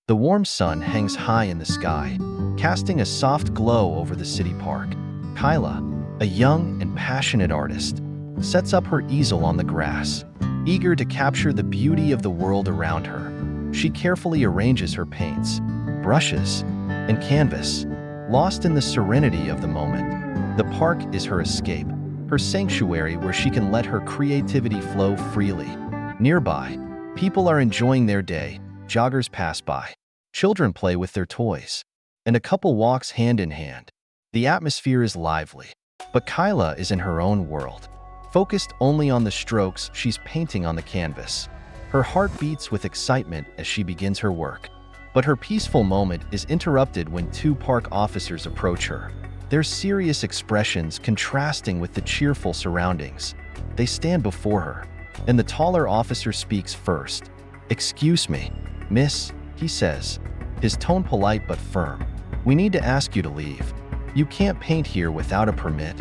The warm sun hangs high in the sky, casting a soft glow over the city park. Kyla, a young and passionate artist, sets up her easel on the grass, eager to capture the beauty of the world around her. She carefully arranges her paints, brushes, and canvas, lost in the serenity of the moment. The park is her escape, her sanctuary where she can let her creativity flow freely. Nearby, people are enjoying their day, joggers pass by, children play with their toys, and a couple walks hand in hand. The atmosphere is lively, but Kyla is in her own world, focused only on the strokes she's painting on the canvas. Her heart beats with excitement as she begins her work. But her peaceful moment is interrupted when two park officers approach her, their serious expressions contrasting with the cheerful surroundings. They stand before her, and the taller officer speaks first. "Excuse me, miss," he says, his tone polite but firm. "We need to ask you to leave. You can't paint here without a permit."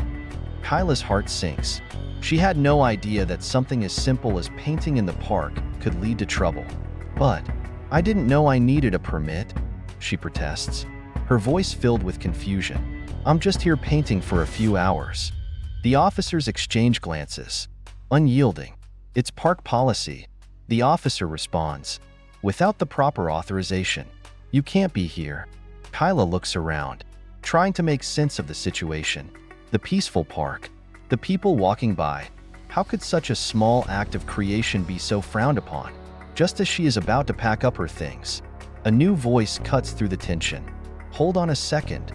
Kyla's heart sinks. She had no idea that something as simple as painting in the park could lead to trouble. "But I didn't know I needed a permit," she protests, her voice filled with confusion. "I'm just here painting for a few hours." The officers exchange glances, unyielding. "It's park policy," the officer responds. "Without the proper authorization, you can't be here." Kyla looks around, trying to make sense of the situation. The peaceful park, the people walking by. How could such a small act of creation be so frowned upon? Just as she is about to pack up her things, a new voice cuts through the tension. "Hold on a second."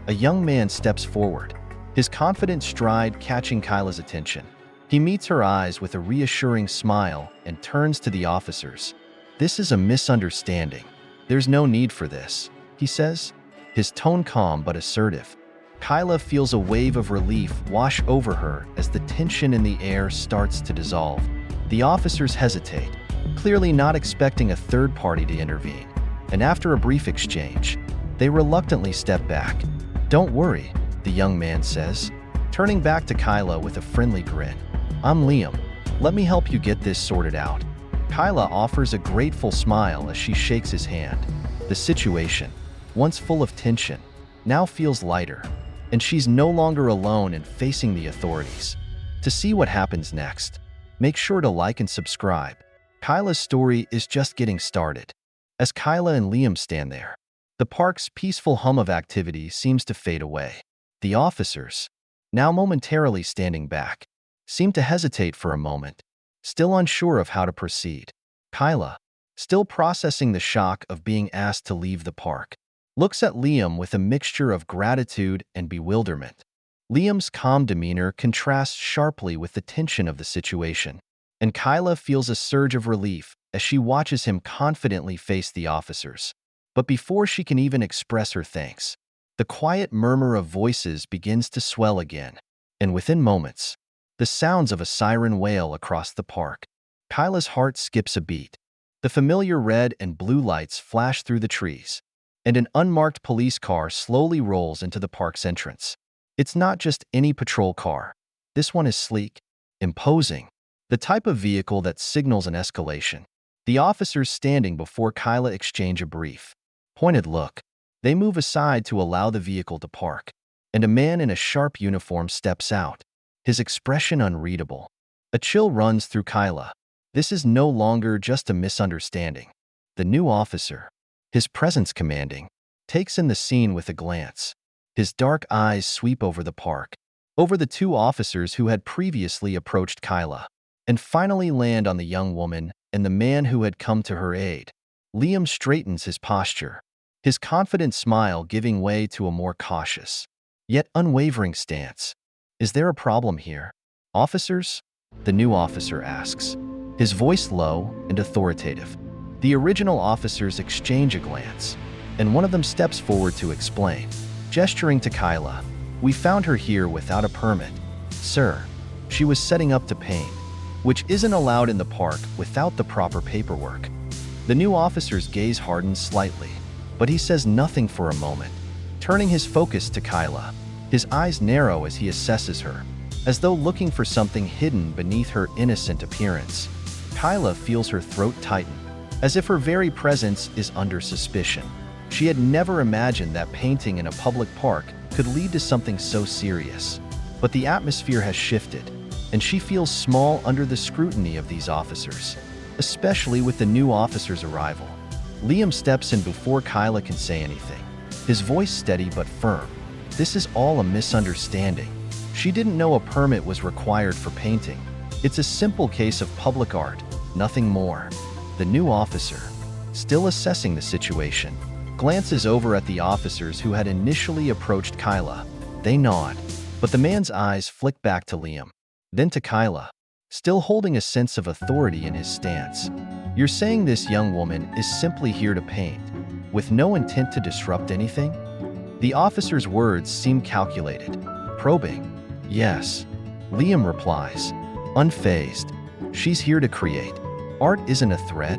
A young man steps forward, his confident stride catching Kyla's attention. He meets her eyes with a reassuring smile and turns to the officers. "This is a misunderstanding. There's no need for this," he says, his tone calm but assertive. Kyla feels a wave of relief wash over her as the tension in the air starts to dissolve. The officers hesitate, clearly not expecting a third party to intervene, and after a brief exchange, they reluctantly step back. "Don't worry," the young man says, turning back to Kyla with a friendly grin. "I'm Liam. Let me help you get this sorted out." Kyla offers a grateful smile as she shakes his hand. The situation, once full of tension, now feels lighter, and she's no longer alone in facing the authorities. To see what happens next, make sure to like and subscribe. Kyla's story is just getting started. As Kyla and Liam stand there, the park's peaceful hum of activity seems to fade away. The officers, now momentarily standing back, seem to hesitate for a moment, still unsure of how to proceed. Kyla, still processing the shock of being asked to leave the park, looks at Liam with a mixture of gratitude and bewilderment. Liam's calm demeanor contrasts sharply with the tension of the situation, and Kyla feels a surge of relief as she watches him confidently face the officers. But before she can even express her thanks, the quiet murmur of voices begins to swell again, and within moments, the sounds of a siren wail across the park. Kyla's heart skips a beat. The familiar red and blue lights flash through the trees, and an unmarked police car slowly rolls into the park's entrance. It's not just any patrol car. This one is sleek, imposing, the type of vehicle that signals an escalation. The officers standing before Kyla exchange a brief, pointed look. They move aside to allow the vehicle to park, and a man in a sharp uniform steps out, his expression unreadable. A chill runs through Kyla. This is no longer just a misunderstanding. The new officer, his presence commanding, takes in the scene with a glance. His dark eyes sweep over the park, over the two officers who had previously approached Kyla, and finally land on the young woman and the man who had come to her aid. Liam straightens his posture, his confident smile giving way to a more cautious, yet unwavering stance. "Is there a problem here, officers?" the new officer asks, his voice low and authoritative. The original officers exchange a glance, and one of them steps forward to explain, gesturing to Kyla. "We found her here without a permit, sir. She was setting up to paint, which isn't allowed in the park without the proper paperwork." The new officer's gaze hardens slightly, but he says nothing for a moment, turning his focus to Kyla. His eyes narrow as he assesses her, as though looking for something hidden beneath her innocent appearance. Kyla feels her throat tighten, as if her very presence is under suspicion. She had never imagined that painting in a public park could lead to something so serious. But the atmosphere has shifted, and she feels small under the scrutiny of these officers, especially with the new officer's arrival. Liam steps in before Kyla can say anything, his voice steady but firm. This is all a misunderstanding. She didn't know a permit was required for painting. It's a simple case of public art, nothing more. The new officer, still assessing the situation, glances over at the officers who had initially approached Kyla. They nod, but the man's eyes flick back to Liam, then to Kyla, still holding a sense of authority in his stance. You're saying this young woman is simply here to paint, with no intent to disrupt anything? The officer's words seem calculated, probing. Yes, Liam replies, unfazed. She's here to create. Art isn't a threat.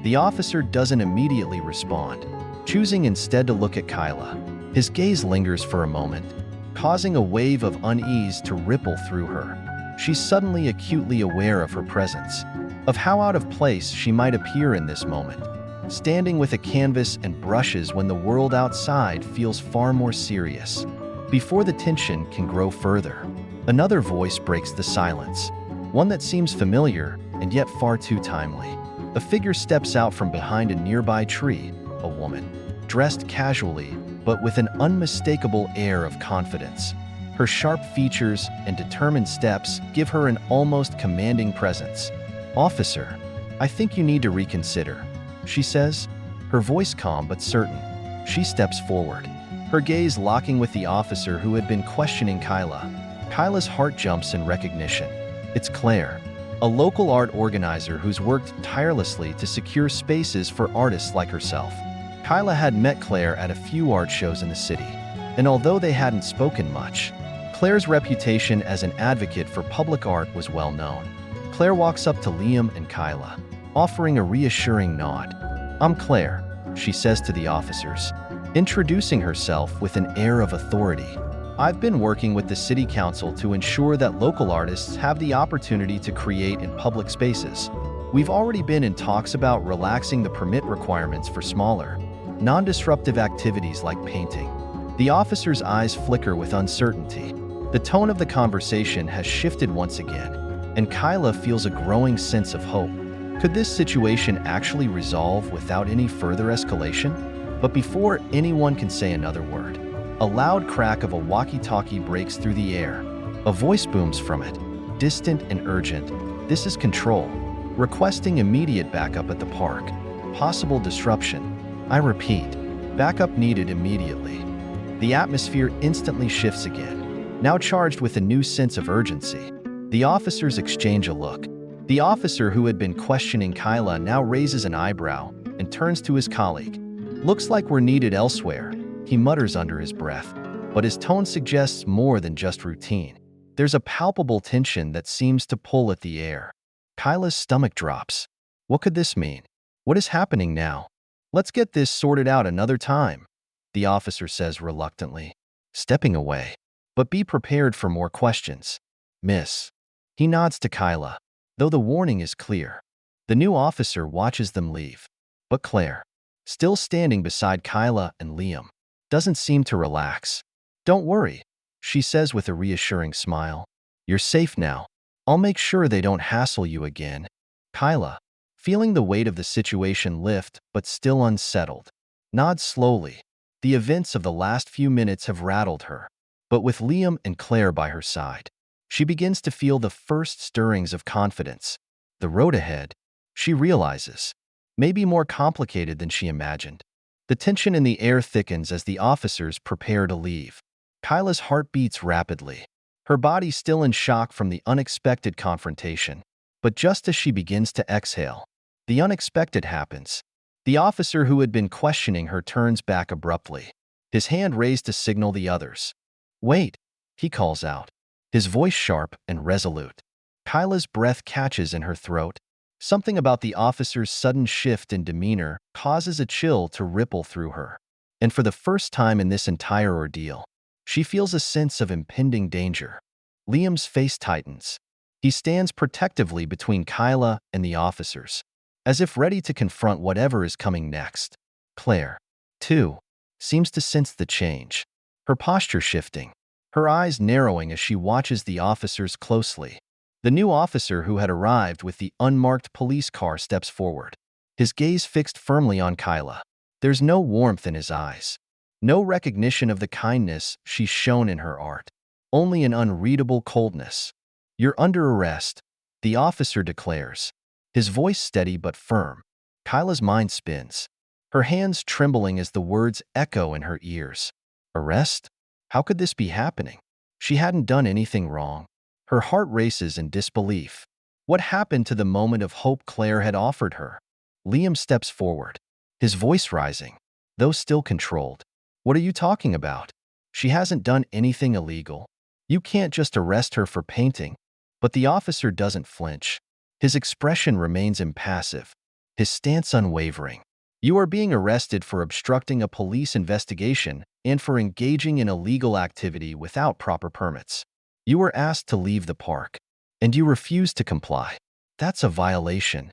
The officer doesn't immediately respond, choosing instead to look at Kyla. His gaze lingers for a moment, causing a wave of unease to ripple through her. She's suddenly acutely aware of her presence, of how out of place she might appear in this moment, standing with a canvas and brushes when the world outside feels far more serious. Before the tension can grow further, another voice breaks the silence, one that seems familiar and yet far too timely. A figure steps out from behind a nearby tree, a woman, dressed casually but with an unmistakable air of confidence. Her sharp features and determined steps give her an almost commanding presence. Officer, I think you need to reconsider, she says, her voice calm but certain. She steps forward, her gaze locking with the officer who had been questioning Kyla. Kyla's heart jumps in recognition. It's Claire, a local art organizer who's worked tirelessly to secure spaces for artists like herself. Kyla had met Claire at a few art shows in the city, and although they hadn't spoken much, Claire's reputation as an advocate for public art was well known. Claire walks up to Liam and Kyla, offering a reassuring nod. I'm Claire, she says to the officers, introducing herself with an air of authority. I've been working with the city council to ensure that local artists have the opportunity to create in public spaces. We've already been in talks about relaxing the permit requirements for smaller, non-disruptive activities like painting. The officer's eyes flicker with uncertainty. The tone of the conversation has shifted once again, and Kyla feels a growing sense of hope. Could this situation actually resolve without any further escalation? But before anyone can say another word, a loud crack of a walkie-talkie breaks through the air. A voice booms from it, distant and urgent. This is Control, requesting immediate backup at the park. Possible disruption. I repeat, backup needed immediately. The atmosphere instantly shifts again, now charged with a new sense of urgency. The officers exchange a look. The officer who had been questioning Kyla now raises an eyebrow and turns to his colleague. Looks like we're needed elsewhere, he mutters under his breath, but his tone suggests more than just routine. There's a palpable tension that seems to pull at the air. Kyla's stomach drops. What could this mean? What is happening now? Let's get this sorted out another time, the officer says reluctantly, stepping away. But be prepared for more questions. Miss. He nods to Kyla, though the warning is clear. The new officer watches them leave. But Claire, still standing beside Kyla and Liam, doesn't seem to relax. Don't worry, she says with a reassuring smile. You're safe now. I'll make sure they don't hassle you again. Kyla, feeling the weight of the situation lift but still unsettled, nods slowly. The events of the last few minutes have rattled her, but with Liam and Claire by her side, she begins to feel the first stirrings of confidence. The road ahead, she realizes, may be more complicated than she imagined. The tension in the air thickens as the officers prepare to leave. Kyla's heart beats rapidly, her body still in shock from the unexpected confrontation. But just as she begins to exhale, the unexpected happens. The officer who had been questioning her turns back abruptly, his hand raised to signal the others. Wait, he calls out, his voice sharp and resolute. Kyla's breath catches in her throat. Something about the officer's sudden shift in demeanor causes a chill to ripple through her. And for the first time in this entire ordeal, she feels a sense of impending danger. Liam's face tightens. He stands protectively between Kyla and the officers, as if ready to confront whatever is coming next. Claire, too, seems to sense the change, her posture shifting, her eyes narrowing as she watches the officers closely. The new officer who had arrived with the unmarked police car steps forward, his gaze fixed firmly on Kyla. There's no warmth in his eyes, no recognition of the kindness she's shown in her art, only an unreadable coldness. "You're under arrest," the officer declares, his voice steady but firm. Kyla's mind spins, her hands trembling as the words echo in her ears. Arrest? How could this be happening? She hadn't done anything wrong. Her heart races in disbelief. What happened to the moment of hope Claire had offered her? Liam steps forward, his voice rising, though still controlled. "What are you talking about? She hasn't done anything illegal. You can't just arrest her for painting." But the officer doesn't flinch. His expression remains impassive, his stance unwavering. "You are being arrested for obstructing a police investigation and for engaging in illegal activity without proper permits. You were asked to leave the park, and you refused to comply. That's a violation."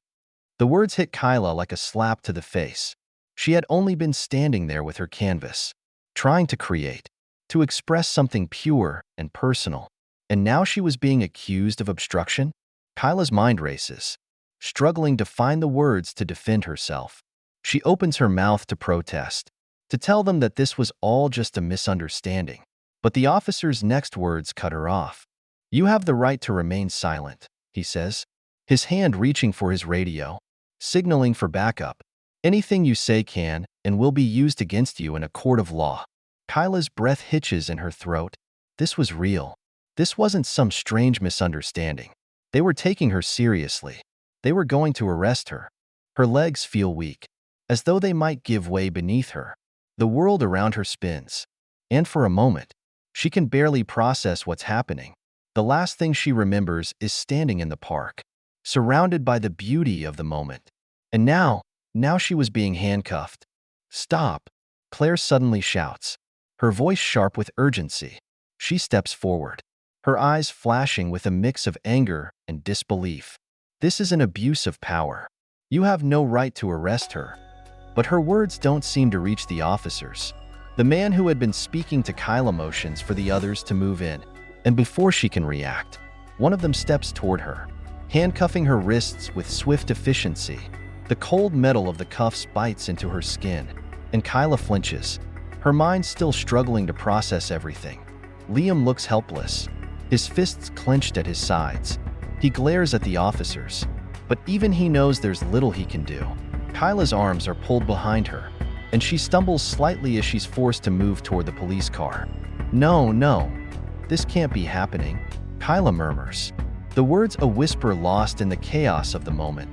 The words hit Kyla like a slap to the face. She had only been standing there with her canvas, trying to create, to express something pure and personal. And now she was being accused of obstruction? Kyla's mind races, struggling to find the words to defend herself. She opens her mouth to protest, to tell them that this was all just a misunderstanding. But the officer's next words cut her off. "You have the right to remain silent," he says, his hand reaching for his radio, signaling for backup. "Anything you say can and will be used against you in a court of law." Kyla's breath hitches in her throat. This was real. This wasn't some strange misunderstanding. They were taking her seriously. They were going to arrest her. Her legs feel weak, as though they might give way beneath her. The world around her spins. And for a moment, she can barely process what's happening. The last thing she remembers is standing in the park, surrounded by the beauty of the moment. And now she was being handcuffed. "Stop!" Claire suddenly shouts, her voice sharp with urgency. She steps forward, her eyes flashing with a mix of anger and disbelief. "This is an abuse of power. You have no right to arrest her." But her words don't seem to reach the officers. The man who had been speaking to Kyla motions for the others to move in, and before she can react, one of them steps toward her, handcuffing her wrists with swift efficiency. The cold metal of the cuffs bites into her skin, and Kyla flinches, her mind still struggling to process everything. Liam looks helpless, his fists clenched at his sides. He glares at the officers, but even he knows there's little he can do. Kyla's arms are pulled behind her, and she stumbles slightly as she's forced to move toward the police car. No, this can't be happening," Kyla murmurs, the words a whisper lost in the chaos of the moment.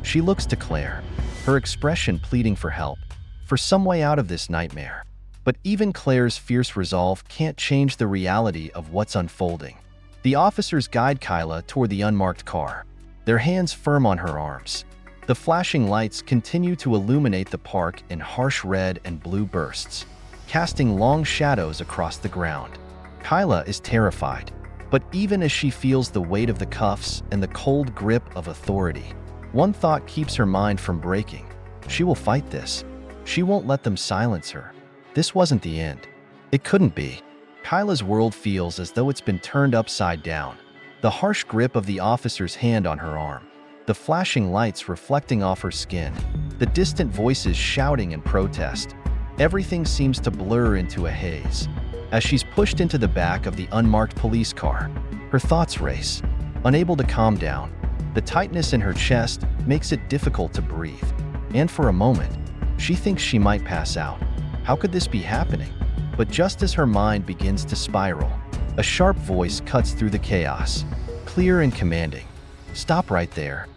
She looks to Claire, her expression pleading for help, for some way out of this nightmare. But even Claire's fierce resolve can't change the reality of what's unfolding. The officers guide Kyla toward the unmarked car, their hands firm on her arms. The flashing lights continue to illuminate the park in harsh red and blue bursts, casting long shadows across the ground. Kyla is terrified, but even as she feels the weight of the cuffs and the cold grip of authority, one thought keeps her mind from breaking. She will fight this. She won't let them silence her. This wasn't the end. It couldn't be. Kyla's world feels as though it's been turned upside down. The harsh grip of the officer's hand on her arm, the flashing lights reflecting off her skin, the distant voices shouting in protest. Everything seems to blur into a haze. As she's pushed into the back of the unmarked police car, her thoughts race, unable to calm down. The tightness in her chest makes it difficult to breathe. And for a moment, she thinks she might pass out. How could this be happening? But just as her mind begins to spiral, a sharp voice cuts through the chaos, clear and commanding. "Stop right there."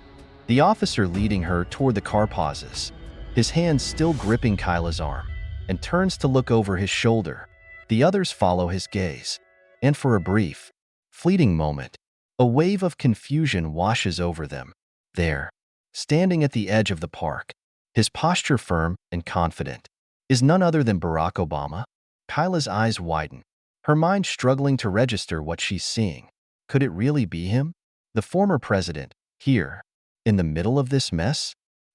The officer leading her toward the car pauses, his hand still gripping Kyla's arm, and turns to look over his shoulder. The others follow his gaze, and for a brief, fleeting moment, a wave of confusion washes over them. There, standing at the edge of the park, his posture firm and confident, is none other than Barack Obama. Kyla's eyes widen, her mind struggling to register what she's seeing. Could it really be him? The former president, here, in the middle of this mess?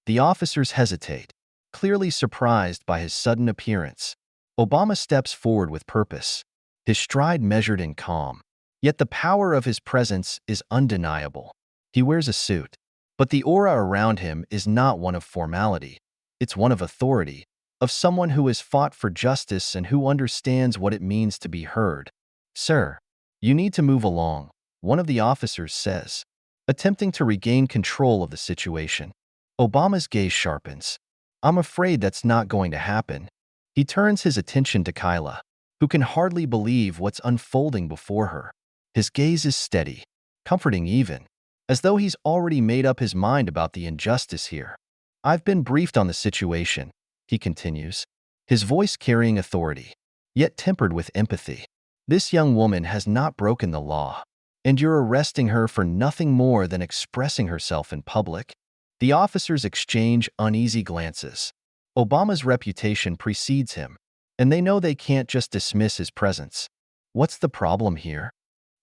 The officers hesitate, clearly surprised by his sudden appearance. Obama steps forward with purpose, his stride measured and calm. Yet the power of his presence is undeniable. He wears a suit, but the aura around him is not one of formality. It's one of authority, of someone who has fought for justice and who understands what it means to be heard. "Sir, you need to move along," one of the officers says, attempting to regain control of the situation. Obama's gaze sharpens. "I'm afraid that's not going to happen." He turns his attention to Kyla, who can hardly believe what's unfolding before her. His gaze is steady, comforting even, as though he's already made up his mind about the injustice here. "I've been briefed on the situation," he continues, his voice carrying authority, yet tempered with empathy. "This young woman has not broken the law, and you're arresting her for nothing more than expressing herself in public." The officers exchange uneasy glances. Obama's reputation precedes him, and they know they can't just dismiss his presence. "What's the problem here?"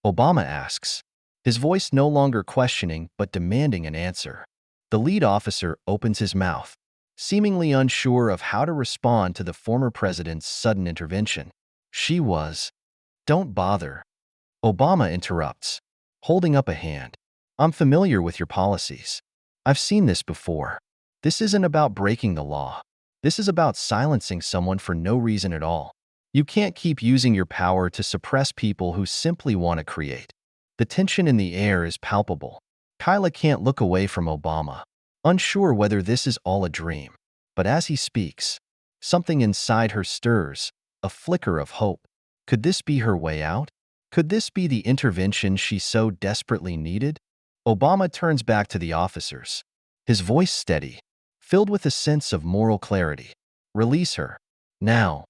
Obama asks, his voice no longer questioning but demanding an answer. The lead officer opens his mouth, seemingly unsure of how to respond to the former president's sudden intervention. "She was..." "Don't bother," Obama interrupts, holding up a hand. "I'm familiar with your policies. I've seen this before. This isn't about breaking the law. This is about silencing someone for no reason at all. You can't keep using your power to suppress people who simply want to create." The tension in the air is palpable. Kyla can't look away from Obama, unsure whether this is all a dream. But as he speaks, something inside her stirs, a flicker of hope. Could this be her way out? Could this be the intervention she so desperately needed? Obama turns back to the officers, his voice steady, filled with a sense of moral clarity. "Release her. Now."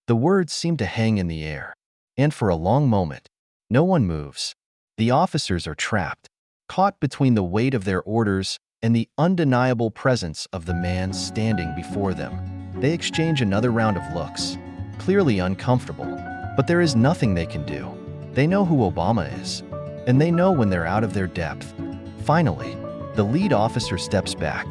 The words seem to hang in the air, and for a long moment, no one moves. The officers are trapped, caught between the weight of their orders and the undeniable presence of the man standing before them. They exchange another round of looks, clearly uncomfortable, but there is nothing they can do. They know who Obama is, and they know when they're out of their depth. Finally, the lead officer steps back,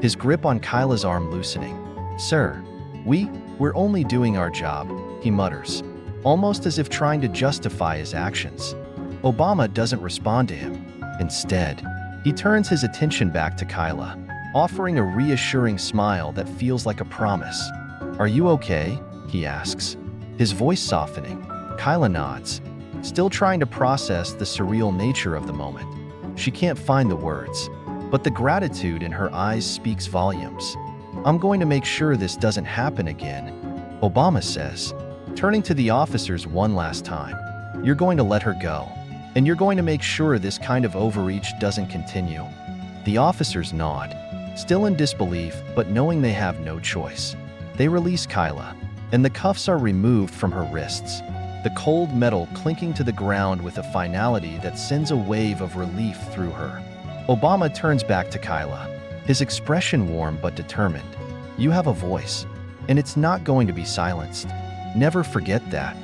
his grip on Kyla's arm loosening. "Sir, we're only doing our job," he mutters, almost as if trying to justify his actions. Obama doesn't respond to him. Instead, he turns his attention back to Kyla, offering a reassuring smile that feels like a promise. "Are you okay?" he asks, his voice softening. Kyla nods, still trying to process the surreal nature of the moment. She can't find the words, but the gratitude in her eyes speaks volumes. "I'm going to make sure this doesn't happen again," Obama says, turning to the officers one last time. "You're going to let her go, and you're going to make sure this kind of overreach doesn't continue." The officers nod, still in disbelief but knowing they have no choice. They release Kyla, and the cuffs are removed from her wrists, the cold metal clinking to the ground with a finality that sends a wave of relief through her. Obama turns back to Kyla, his expression warm but determined. "You have a voice, and it's not going to be silenced. Never forget that."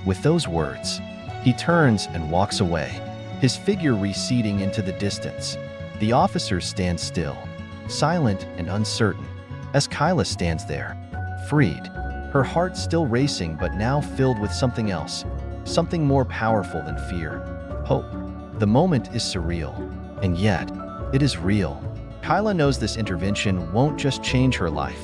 With those words, he turns and walks away, his figure receding into the distance. The officers stand still, silent and uncertain, as Kyla stands there, freed, her heart still racing but now filled with something else, something more powerful than fear: hope. The moment is surreal, and yet, it is real. Kyla knows this intervention won't just change her life.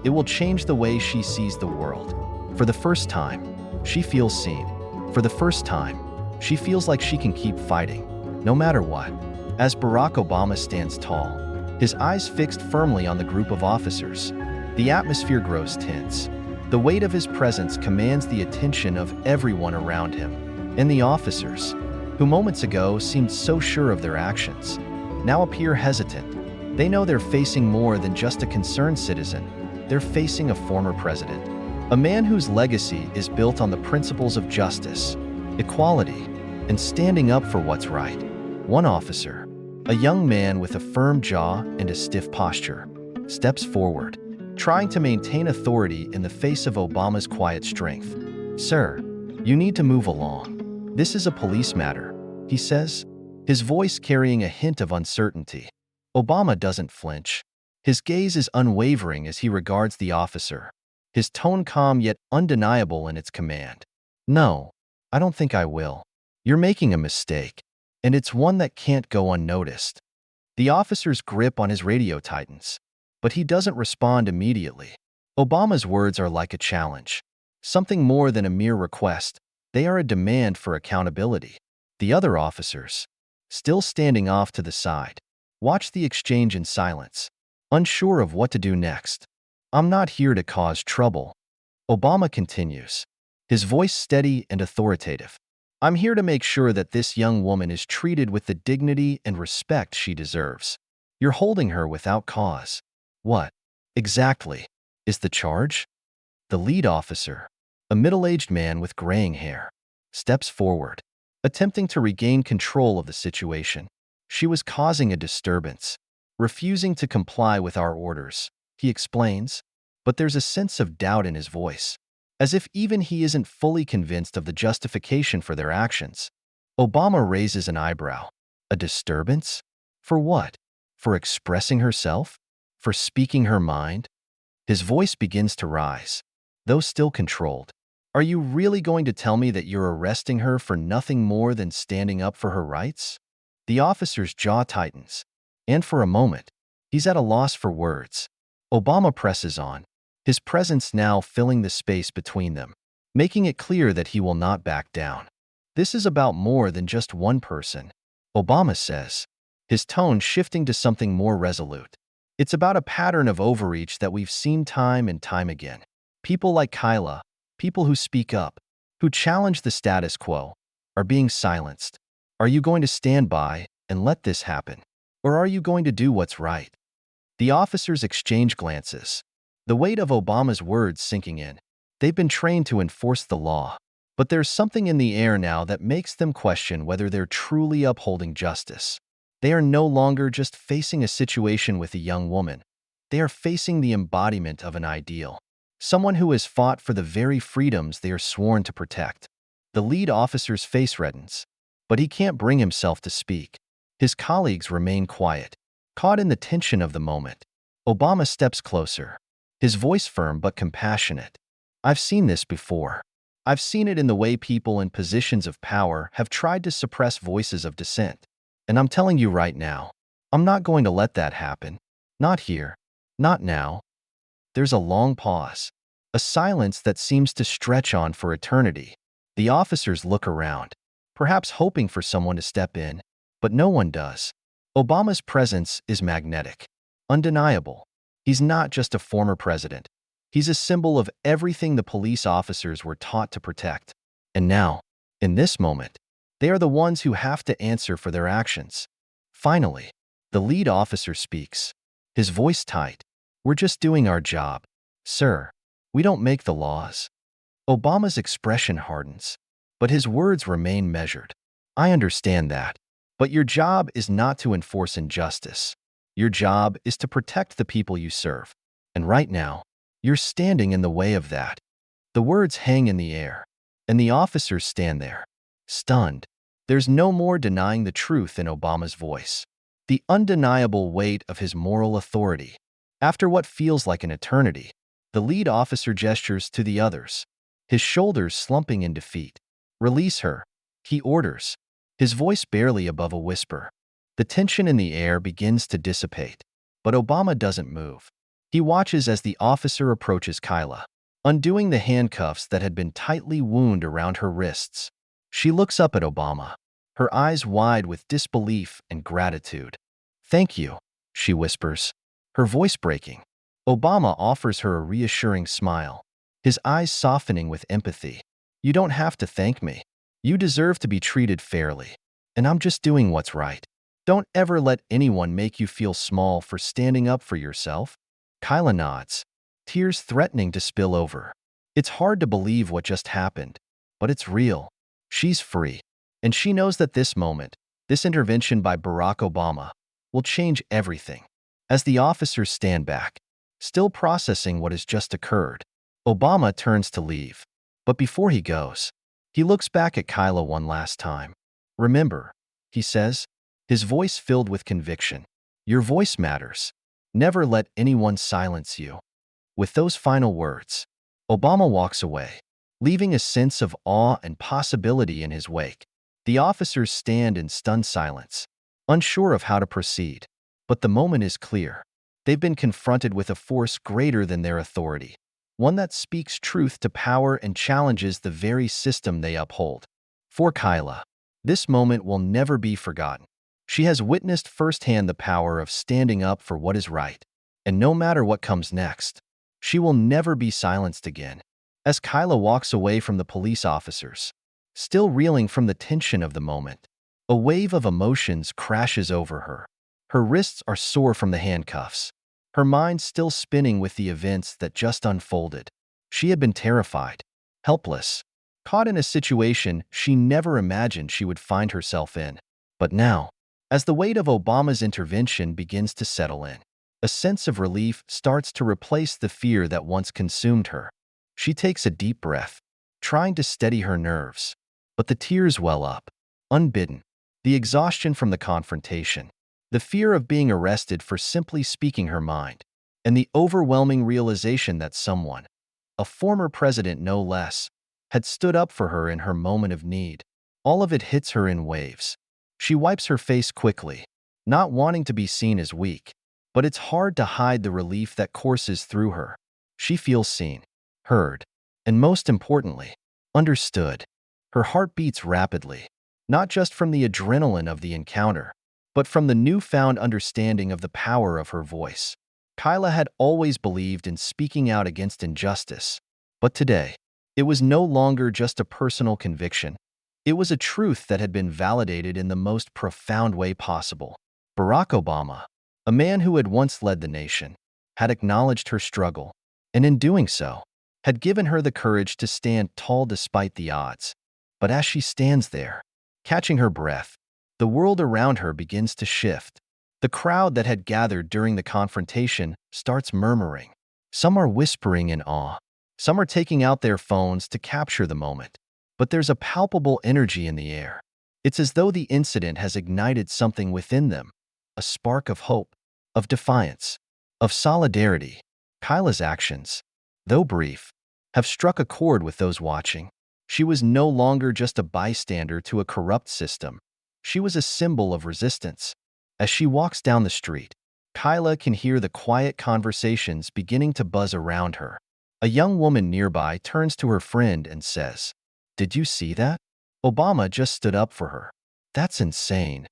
It will change the way she sees the world. For the first time, she feels seen. For the first time, she feels like she can keep fighting, no matter what. As Barack Obama stands tall, his eyes fixed firmly on the group of officers, the atmosphere grows tense. The weight of his presence commands the attention of everyone around him, and the officers, who moments ago seemed so sure of their actions, now appear hesitant. They know they're facing more than just a concerned citizen. They're facing a former president, a man whose legacy is built on the principles of justice, equality, and standing up for what's right. One officer, a young man with a firm jaw and a stiff posture, steps forward, trying to maintain authority in the face of Obama's quiet strength. "Sir, you need to move along. This is a police matter," he says, his voice carrying a hint of uncertainty. Obama doesn't flinch, His gaze is unwavering as he regards the officer, his tone calm yet undeniable in its command. No, I don't think I will. You're making a mistake, and it's one that can't go unnoticed. The officer's grip on his radio tightens, but he doesn't respond immediately. Obama's words are like a challenge, something more than a mere request. They are a demand for accountability. The other officers, still standing off to the side, watch the exchange in silence, unsure of what to do next. I'm not here to cause trouble, Obama continues, his voice steady and authoritative. I'm here to make sure that this young woman is treated with the dignity and respect she deserves. You're holding her without cause. What, exactly, is the charge? The lead officer, a middle-aged man with graying hair, steps forward, attempting to regain control of the situation. She was causing a disturbance, refusing to comply with our orders, he explains, but there's a sense of doubt in his voice, as if even he isn't fully convinced of the justification for their actions. Obama raises an eyebrow. A disturbance? For what? For expressing herself? For speaking her mind? His voice begins to rise, though still controlled. Are you really going to tell me that you're arresting her for nothing more than standing up for her rights? The officer's jaw tightens, and for a moment, he's at a loss for words. Obama presses on, his presence now filling the space between them, making it clear that he will not back down. This is about more than just one person, Obama says, his tone shifting to something more resolute. It's about a pattern of overreach that we've seen time and time again. People like Kyla, people who speak up, who challenge the status quo, are being silenced. Are you going to stand by and let this happen? Or are you going to do what's right? The officers exchange glances, the weight of Obama's words sinking in. They've been trained to enforce the law, but there's something in the air now that makes them question whether they're truly upholding justice. They are no longer just facing a situation with a young woman. They are facing the embodiment of an ideal, someone who has fought for the very freedoms they are sworn to protect. The lead officer's face reddens, but he can't bring himself to speak. His colleagues remain quiet, caught in the tension of the moment. Obama steps closer, his voice firm but compassionate. I've seen this before. I've seen it in the way people in positions of power have tried to suppress voices of dissent. And I'm telling you right now, I'm not going to let that happen. Not here. Not now. There's a long pause, a silence that seems to stretch on for eternity. The officers look around, perhaps hoping for someone to step in, but no one does. Obama's presence is magnetic, undeniable. He's not just a former president. He's a symbol of everything the police officers were taught to protect. And now, in this moment, they are the ones who have to answer for their actions. Finally, the lead officer speaks, his voice tight. We're just doing our job, sir. We don't make the laws. Obama's expression hardens, but his words remain measured. I understand that, but your job is not to enforce injustice. Your job is to protect the people you serve. And right now, you're standing in the way of that. The words hang in the air, and the officers stand there, stunned. There's no more denying the truth in Obama's voice, the undeniable weight of his moral authority. After what feels like an eternity, the lead officer gestures to the others, his shoulders slumping in defeat. Release her, he orders, his voice barely above a whisper. The tension in the air begins to dissipate, but Obama doesn't move. He watches as the officer approaches Kyla, undoing the handcuffs that had been tightly wound around her wrists. She looks up at Obama, her eyes wide with disbelief and gratitude. Thank you, she whispers, her voice breaking. Obama offers her a reassuring smile, his eyes softening with empathy. You don't have to thank me. You deserve to be treated fairly, and I'm just doing what's right. Don't ever let anyone make you feel small for standing up for yourself. Kyla nods, tears threatening to spill over. It's hard to believe what just happened, but it's real. She's free, and she knows that this moment, this intervention by Barack Obama, will change everything. As the officers stand back, still processing what has just occurred, Obama turns to leave. But before he goes, he looks back at Kyla one last time. Remember, he says, his voice filled with conviction. Your voice matters. Never let anyone silence you. With those final words, Obama walks away, leaving a sense of awe and possibility in his wake. The officers stand in stunned silence, unsure of how to proceed. But the moment is clear. They've been confronted with a force greater than their authority, one that speaks truth to power and challenges the very system they uphold. For Kyla, this moment will never be forgotten. She has witnessed firsthand the power of standing up for what is right, and no matter what comes next, she will never be silenced again. As Kyla walks away from the police officers, still reeling from the tension of the moment, a wave of emotions crashes over her. Her wrists are sore from the handcuffs, her mind still spinning with the events that just unfolded. She had been terrified, helpless, caught in a situation she never imagined she would find herself in. But now, as the weight of Obama's intervention begins to settle in, a sense of relief starts to replace the fear that once consumed her. She takes a deep breath, trying to steady her nerves. But the tears well up, unbidden. The exhaustion from the confrontation, the fear of being arrested for simply speaking her mind, and the overwhelming realization that someone, a former president no less, had stood up for her in her moment of need. All of it hits her in waves. She wipes her face quickly, not wanting to be seen as weak, but it's hard to hide the relief that courses through her. She feels seen, heard, and most importantly, understood. Her heart beats rapidly, not just from the adrenaline of the encounter, but from the newfound understanding of the power of her voice. Kyla had always believed in speaking out against injustice, but today, it was no longer just a personal conviction. It was a truth that had been validated in the most profound way possible. Barack Obama, a man who had once led the nation, had acknowledged her struggle, and in doing so, had given her the courage to stand tall despite the odds. But as she stands there, catching her breath, the world around her begins to shift. The crowd that had gathered during the confrontation starts murmuring. Some are whispering in awe. Some are taking out their phones to capture the moment. But there's a palpable energy in the air. It's as though the incident has ignited something within them, a spark of hope, of defiance, of solidarity. Kyla's actions, though brief, have struck a chord with those watching. She was no longer just a bystander to a corrupt system. She was a symbol of resistance. As she walks down the street, Kyla can hear the quiet conversations beginning to buzz around her. A young woman nearby turns to her friend and says, "Did you see that? Obama just stood up for her. That's insane."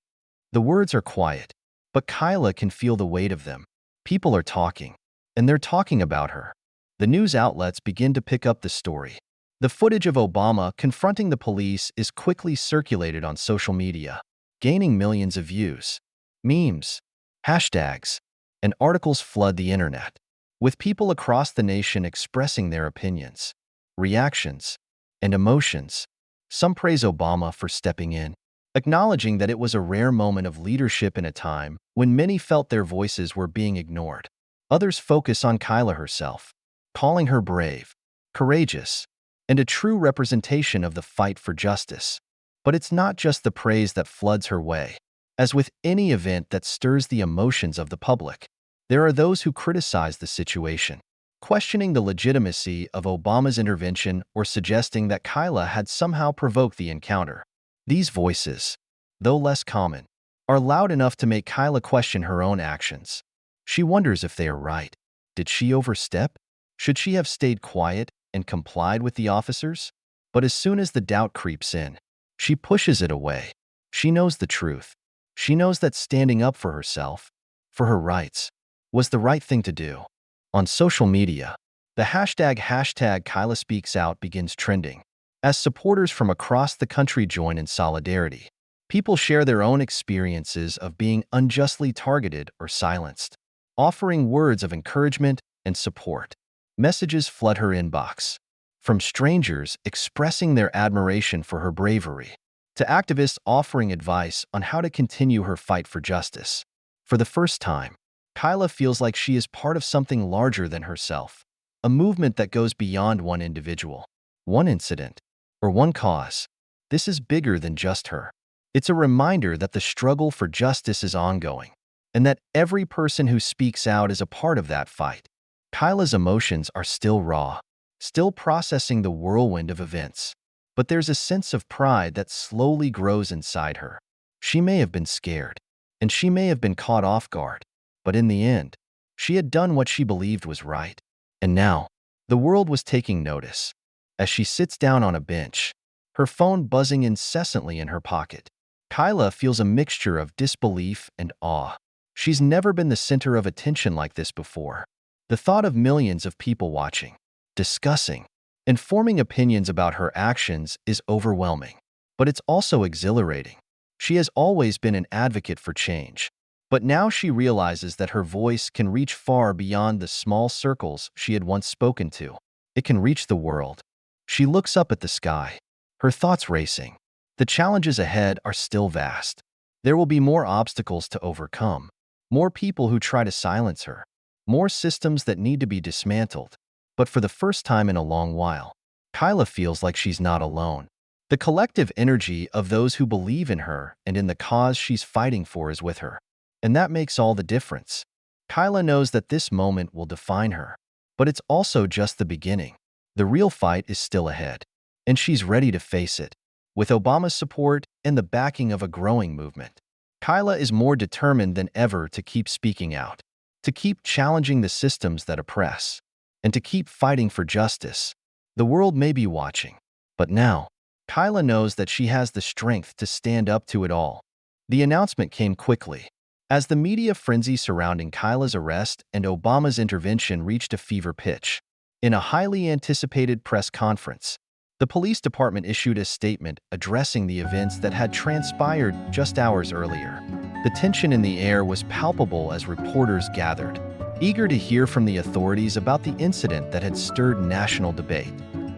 The words are quiet, but Kyla can feel the weight of them. People are talking, and they're talking about her. The news outlets begin to pick up the story. The footage of Obama confronting the police is quickly circulated on social media, gaining millions of views. Memes, hashtags, and articles flood the internet, with people across the nation expressing their opinions, reactions, and emotions. Some praise Obama for stepping in, acknowledging that it was a rare moment of leadership in a time when many felt their voices were being ignored. Others focus on Kyla herself, calling her brave, courageous, and a true representation of the fight for justice. But it's not just the praise that floods her way. As with any event that stirs the emotions of the public, there are those who criticize the situation, questioning the legitimacy of Obama's intervention or suggesting that Kyla had somehow provoked the encounter. These voices, though less common, are loud enough to make Kyla question her own actions. She wonders if they are right. Did she overstep? Should she have stayed quiet and complied with the officers? But as soon as the doubt creeps in, she pushes it away. She knows the truth. She knows that standing up for herself, for her rights, was the right thing to do. On social media, the hashtag Kyla Speaks Out begins trending. As supporters from across the country join in solidarity, people share their own experiences of being unjustly targeted or silenced, offering words of encouragement and support. Messages flood her inbox, from strangers expressing their admiration for her bravery, to activists offering advice on how to continue her fight for justice. For the first time, Kyla feels like she is part of something larger than herself, a movement that goes beyond one individual, one incident, or one cause. This is bigger than just her. It's a reminder that the struggle for justice is ongoing, and that every person who speaks out is a part of that fight. Kyla's emotions are still raw, still processing the whirlwind of events. But there's a sense of pride that slowly grows inside her. She may have been scared, and she may have been caught off guard, but in the end, she had done what she believed was right. And now, the world was taking notice. As she sits down on a bench, her phone buzzing incessantly in her pocket, Kyla feels a mixture of disbelief and awe. She's never been the center of attention like this before. The thought of millions of people watching, discussing, and forming opinions about her actions is overwhelming. But it's also exhilarating. She has always been an advocate for change. But now she realizes that her voice can reach far beyond the small circles she had once spoken to. It can reach the world. She looks up at the sky, her thoughts racing. The challenges ahead are still vast. There will be more obstacles to overcome, more people who try to silence her, more systems that need to be dismantled. But for the first time in a long while, Kyla feels like she's not alone. The collective energy of those who believe in her and in the cause she's fighting for is with her. And that makes all the difference. Kyla knows that this moment will define her. But it's also just the beginning. The real fight is still ahead. And she's ready to face it. With Obama's support and the backing of a growing movement, Kyla is more determined than ever to keep speaking out, to keep challenging the systems that oppress, and to keep fighting for justice. The world may be watching, but now, Kyla knows that she has the strength to stand up to it all. The announcement came quickly. As the media frenzy surrounding Kyla's arrest and Obama's intervention reached a fever pitch, in a highly anticipated press conference, the police department issued a statement addressing the events that had transpired just hours earlier. The tension in the air was palpable as reporters gathered, eager to hear from the authorities about the incident that had stirred national debate.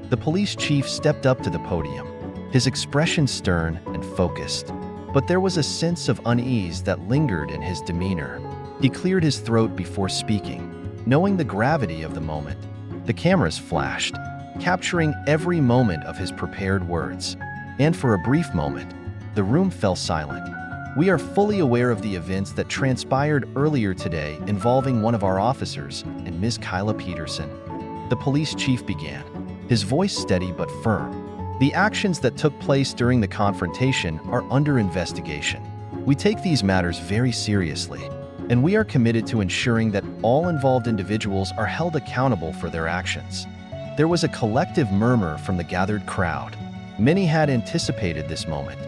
The police chief stepped up to the podium, his expression stern and focused. But there was a sense of unease that lingered in his demeanor. He cleared his throat before speaking, knowing the gravity of the moment. The cameras flashed, capturing every moment of his prepared words. And for a brief moment, the room fell silent. We are fully aware of the events that transpired earlier today involving one of our officers and Ms. Kyla Peterson. The police chief began, his voice steady but firm. The actions that took place during the confrontation are under investigation. We take these matters very seriously, and we are committed to ensuring that all involved individuals are held accountable for their actions. There was a collective murmur from the gathered crowd. Many had anticipated this moment,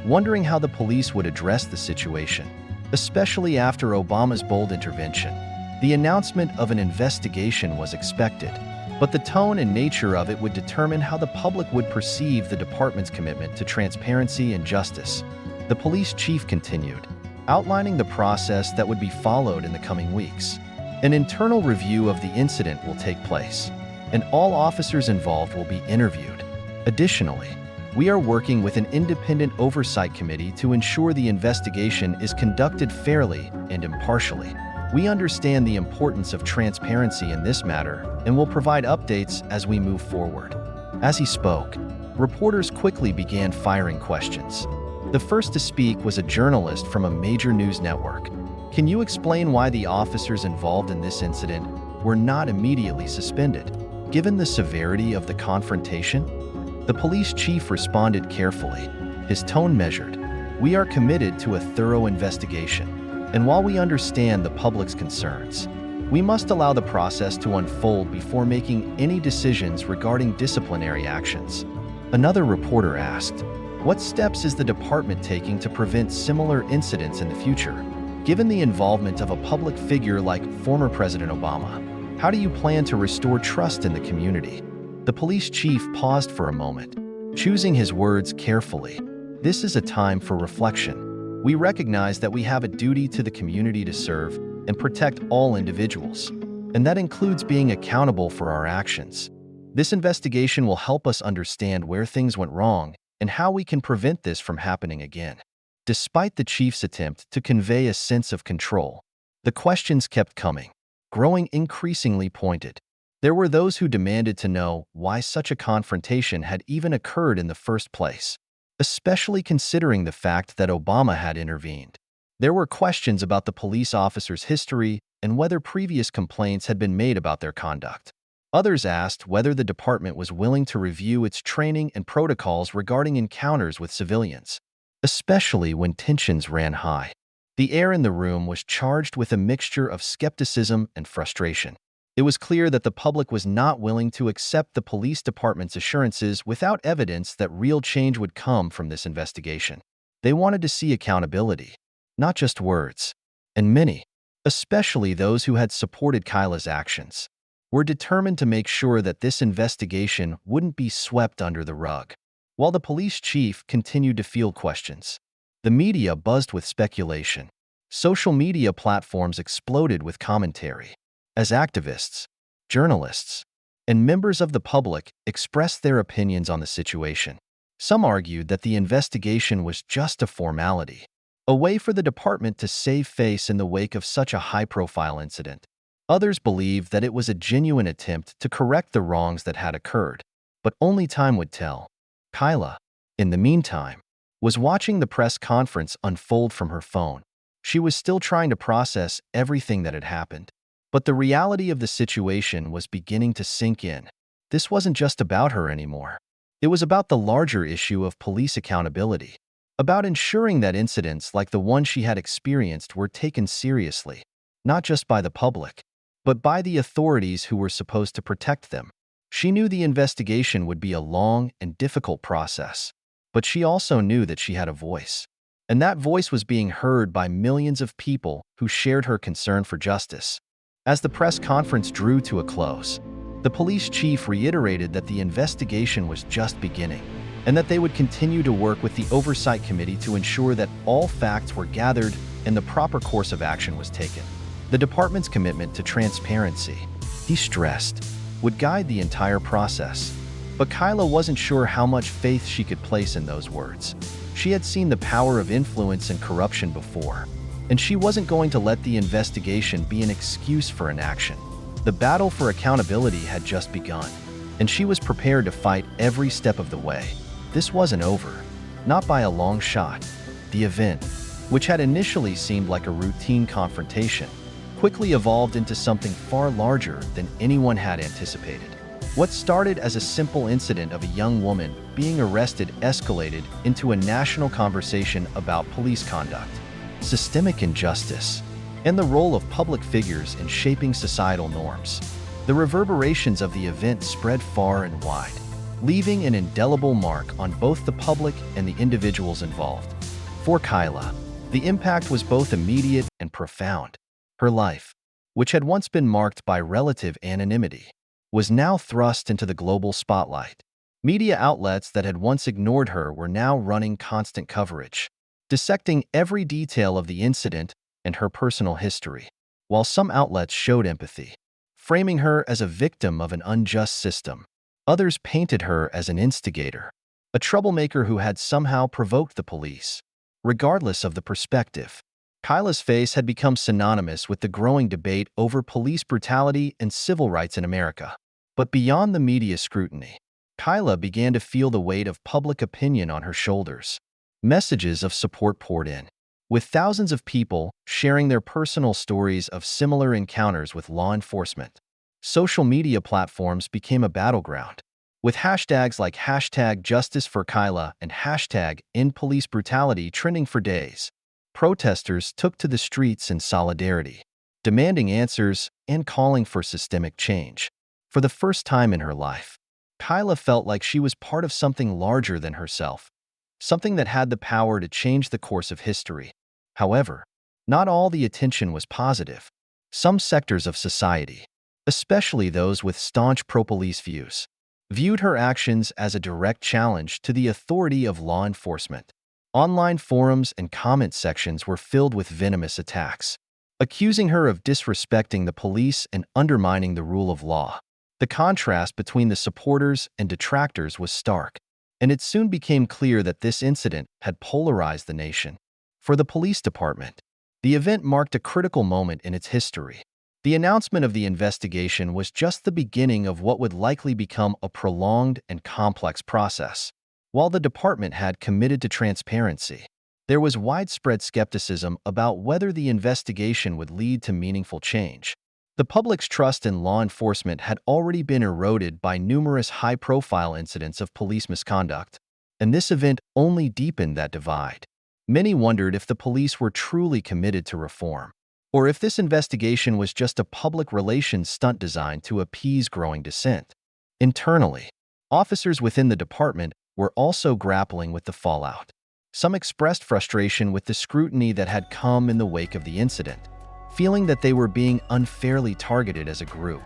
wondering how the police would address the situation, especially after Obama's bold intervention. The announcement of an investigation was expected, but the tone and nature of it would determine how the public would perceive the department's commitment to transparency and justice. The police chief continued, outlining the process that would be followed in the coming weeks. An internal review of the incident will take place, and all officers involved will be interviewed. Additionally, we are working with an independent oversight committee to ensure the investigation is conducted fairly and impartially. We understand the importance of transparency in this matter and will provide updates as we move forward. As he spoke, reporters quickly began firing questions. The first to speak was a journalist from a major news network. Can you explain why the officers involved in this incident were not immediately suspended, given the severity of the confrontation? The police chief responded carefully, his tone measured. We are committed to a thorough investigation. And while we understand the public's concerns, we must allow the process to unfold before making any decisions regarding disciplinary actions. Another reporter asked, what steps is the department taking to prevent similar incidents in the future? Given the involvement of a public figure like former President Obama, how do you plan to restore trust in the community? The police chief paused for a moment, choosing his words carefully. This is a time for reflection. We recognize that we have a duty to the community to serve and protect all individuals, and that includes being accountable for our actions. This investigation will help us understand where things went wrong and how we can prevent this from happening again. Despite the chief's attempt to convey a sense of control, the questions kept coming, growing increasingly pointed. There were those who demanded to know why such a confrontation had even occurred in the first place, especially considering the fact that Obama had intervened. There were questions about the police officer's history and whether previous complaints had been made about their conduct. Others asked whether the department was willing to review its training and protocols regarding encounters with civilians, especially when tensions ran high. The air in the room was charged with a mixture of skepticism and frustration. It was clear that the public was not willing to accept the police department's assurances without evidence that real change would come from this investigation. They wanted to see accountability, not just words. And many, especially those who had supported Kyla's actions, were determined to make sure that this investigation wouldn't be swept under the rug. While the police chief continued to field questions, the media buzzed with speculation. Social media platforms exploded with commentary, as activists, journalists, and members of the public expressed their opinions on the situation. Some argued that the investigation was just a formality, a way for the department to save face in the wake of such a high-profile incident. Others believed that it was a genuine attempt to correct the wrongs that had occurred, but only time would tell. Kyla, in the meantime, was watching the press conference unfold from her phone. She was still trying to process everything that had happened, but the reality of the situation was beginning to sink in. This wasn't just about her anymore. It was about the larger issue of police accountability, about ensuring that incidents like the one she had experienced were taken seriously, not just by the public, but by the authorities who were supposed to protect them. She knew the investigation would be a long and difficult process, but she also knew that she had a voice. And that voice was being heard by millions of people who shared her concern for justice. As the press conference drew to a close, the police chief reiterated that the investigation was just beginning, and that they would continue to work with the Oversight Committee to ensure that all facts were gathered and the proper course of action was taken. The department's commitment to transparency, he stressed, would guide the entire process. But Kyla wasn't sure how much faith she could place in those words. She had seen the power of influence and corruption before, and she wasn't going to let the investigation be an excuse for inaction. The battle for accountability had just begun, and she was prepared to fight every step of the way. This wasn't over, not by a long shot. The event, which had initially seemed like a routine confrontation, quickly evolved into something far larger than anyone had anticipated. What started as a simple incident of a young woman being arrested escalated into a national conversation about police conduct, systemic injustice, and the role of public figures in shaping societal norms. The reverberations of the event spread far and wide, leaving an indelible mark on both the public and the individuals involved. For Kyla, the impact was both immediate and profound. Her life, which had once been marked by relative anonymity, was now thrust into the global spotlight. Media outlets that had once ignored her were now running constant coverage, dissecting every detail of the incident and her personal history. While some outlets showed empathy, framing her as a victim of an unjust system, others painted her as an instigator, a troublemaker who had somehow provoked the police. Regardless of the perspective, Kyla's face had become synonymous with the growing debate over police brutality and civil rights in America. But beyond the media scrutiny, Kyla began to feel the weight of public opinion on her shoulders. Messages of support poured in, with thousands of people sharing their personal stories of similar encounters with law enforcement. Social media platforms became a battleground, with hashtags like #JusticeForKyla and #EndPoliceBrutality trending for days. Protesters took to the streets in solidarity, demanding answers and calling for systemic change. For the first time in her life, Kyla felt like she was part of something larger than herself, something that had the power to change the course of history. However, not all the attention was positive. Some sectors of society, especially those with staunch pro-police views, viewed her actions as a direct challenge to the authority of law enforcement. Online forums and comment sections were filled with venomous attacks, accusing her of disrespecting the police and undermining the rule of law. The contrast between the supporters and detractors was stark, and it soon became clear that this incident had polarized the nation. For the police department, the event marked a critical moment in its history. The announcement of the investigation was just the beginning of what would likely become a prolonged and complex process. While the department had committed to transparency, There was widespread skepticism about whether the investigation would lead to meaningful change. The public's trust in law enforcement had already been eroded by numerous high-profile incidents of police misconduct, and this event only deepened that divide. Many wondered if the police were truly committed to reform, or if this investigation was just a public relations stunt designed to appease growing dissent. Internally, officers within the department were also grappling with the fallout. Some expressed frustration with the scrutiny that had come in the wake of the incident, feeling that they were being unfairly targeted as a group.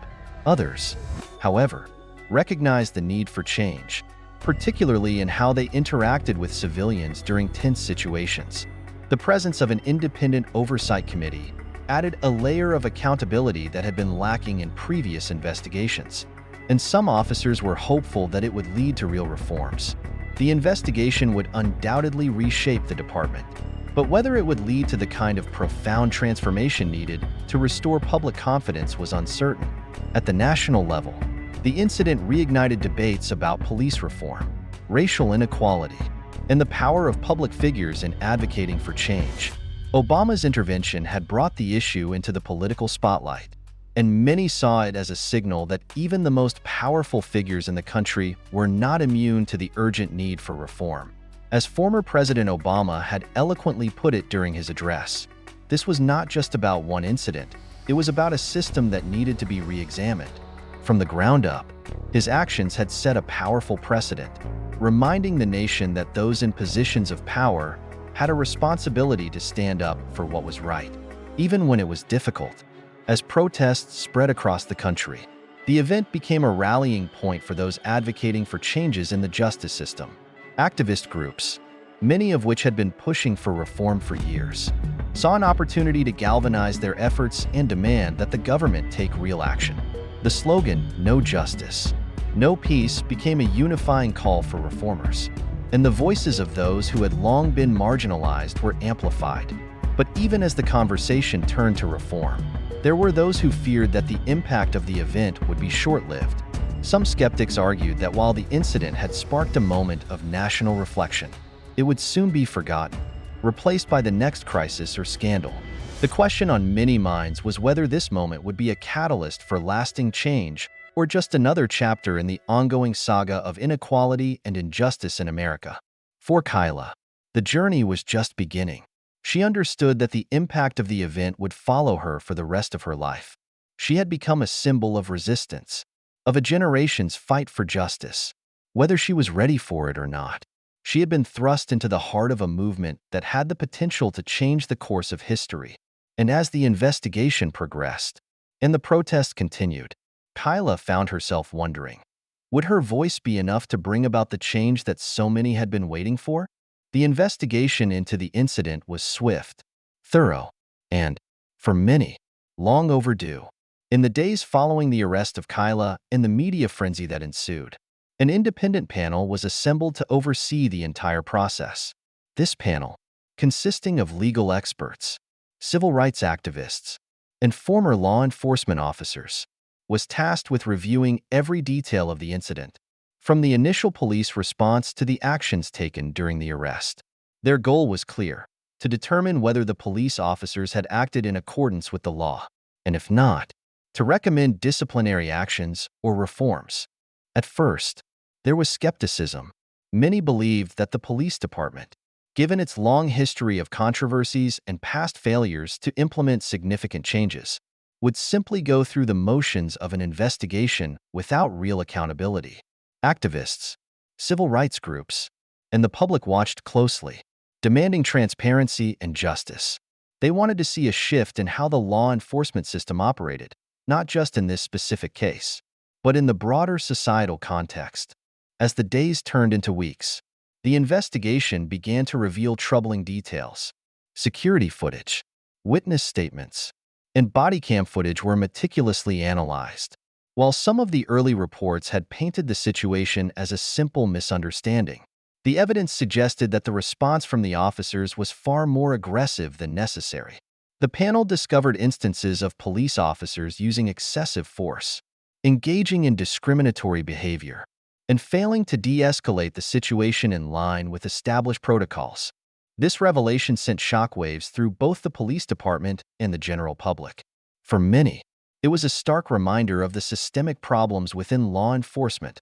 Others, however, recognized the need for change, particularly in how they interacted with civilians during tense situations. The presence of an independent oversight committee added a layer of accountability that had been lacking in previous investigations, and some officers were hopeful that it would lead to real reforms. The investigation would undoubtedly reshape the department, but whether it would lead to the kind of profound transformation needed to restore public confidence was uncertain. At the national level, the incident reignited debates about police reform, racial inequality, and the power of public figures in advocating for change. Obama's intervention had brought the issue into the political spotlight, and many saw it as a signal that even the most powerful figures in the country were not immune to the urgent need for reform. As former President Obama had eloquently put it during his address, this was not just about one incident, it was about a system that needed to be re-examined. From the ground up, his actions had set a powerful precedent, reminding the nation that those in positions of power had a responsibility to stand up for what was right, even when it was difficult. As protests spread across the country, the event became a rallying point for those advocating for changes in the justice system. Activist groups, many of which had been pushing for reform for years, saw an opportunity to galvanize their efforts and demand that the government take real action. The slogan, "No Justice, No Peace," became a unifying call for reformers, and the voices of those who had long been marginalized were amplified. But even as the conversation turned to reform, there were those who feared that the impact of the event would be short-lived. Some skeptics argued that while the incident had sparked a moment of national reflection, it would soon be forgotten, replaced by the next crisis or scandal. The question on many minds was whether this moment would be a catalyst for lasting change or just another chapter in the ongoing saga of inequality and injustice in America. For Kyla, the journey was just beginning. She understood that the impact of the event would follow her for the rest of her life. She had become a symbol of resistance, of a generation's fight for justice. Whether she was ready for it or not, she had been thrust into the heart of a movement that had the potential to change the course of history. And as the investigation progressed and the protest continued, Kyla found herself wondering, would her voice be enough to bring about the change that so many had been waiting for? The investigation into the incident was swift, thorough, and, for many, long overdue. In the days following the arrest of Kyla and the media frenzy that ensued, an independent panel was assembled to oversee the entire process. This panel, consisting of legal experts, civil rights activists, and former law enforcement officers, was tasked with reviewing every detail of the incident, from the initial police response to the actions taken during the arrest. Their goal was clear: to determine whether the police officers had acted in accordance with the law, and if not, to recommend disciplinary actions or reforms. At first, there was skepticism. Many believed that the police department, given its long history of controversies and past failures to implement significant changes, would simply go through the motions of an investigation without real accountability. Activists, civil rights groups, and the public watched closely, demanding transparency and justice. They wanted to see a shift in how the law enforcement system operated, not just in this specific case, but in the broader societal context. As the days turned into weeks, the investigation began to reveal troubling details. Security footage, witness statements, and body cam footage were meticulously analyzed. While some of the early reports had painted the situation as a simple misunderstanding, the evidence suggested that the response from the officers was far more aggressive than necessary. The panel discovered instances of police officers using excessive force, engaging in discriminatory behavior, and failing to de-escalate the situation in line with established protocols. This revelation sent shockwaves through both the police department and the general public. For many, it was a stark reminder of the systemic problems within law enforcement,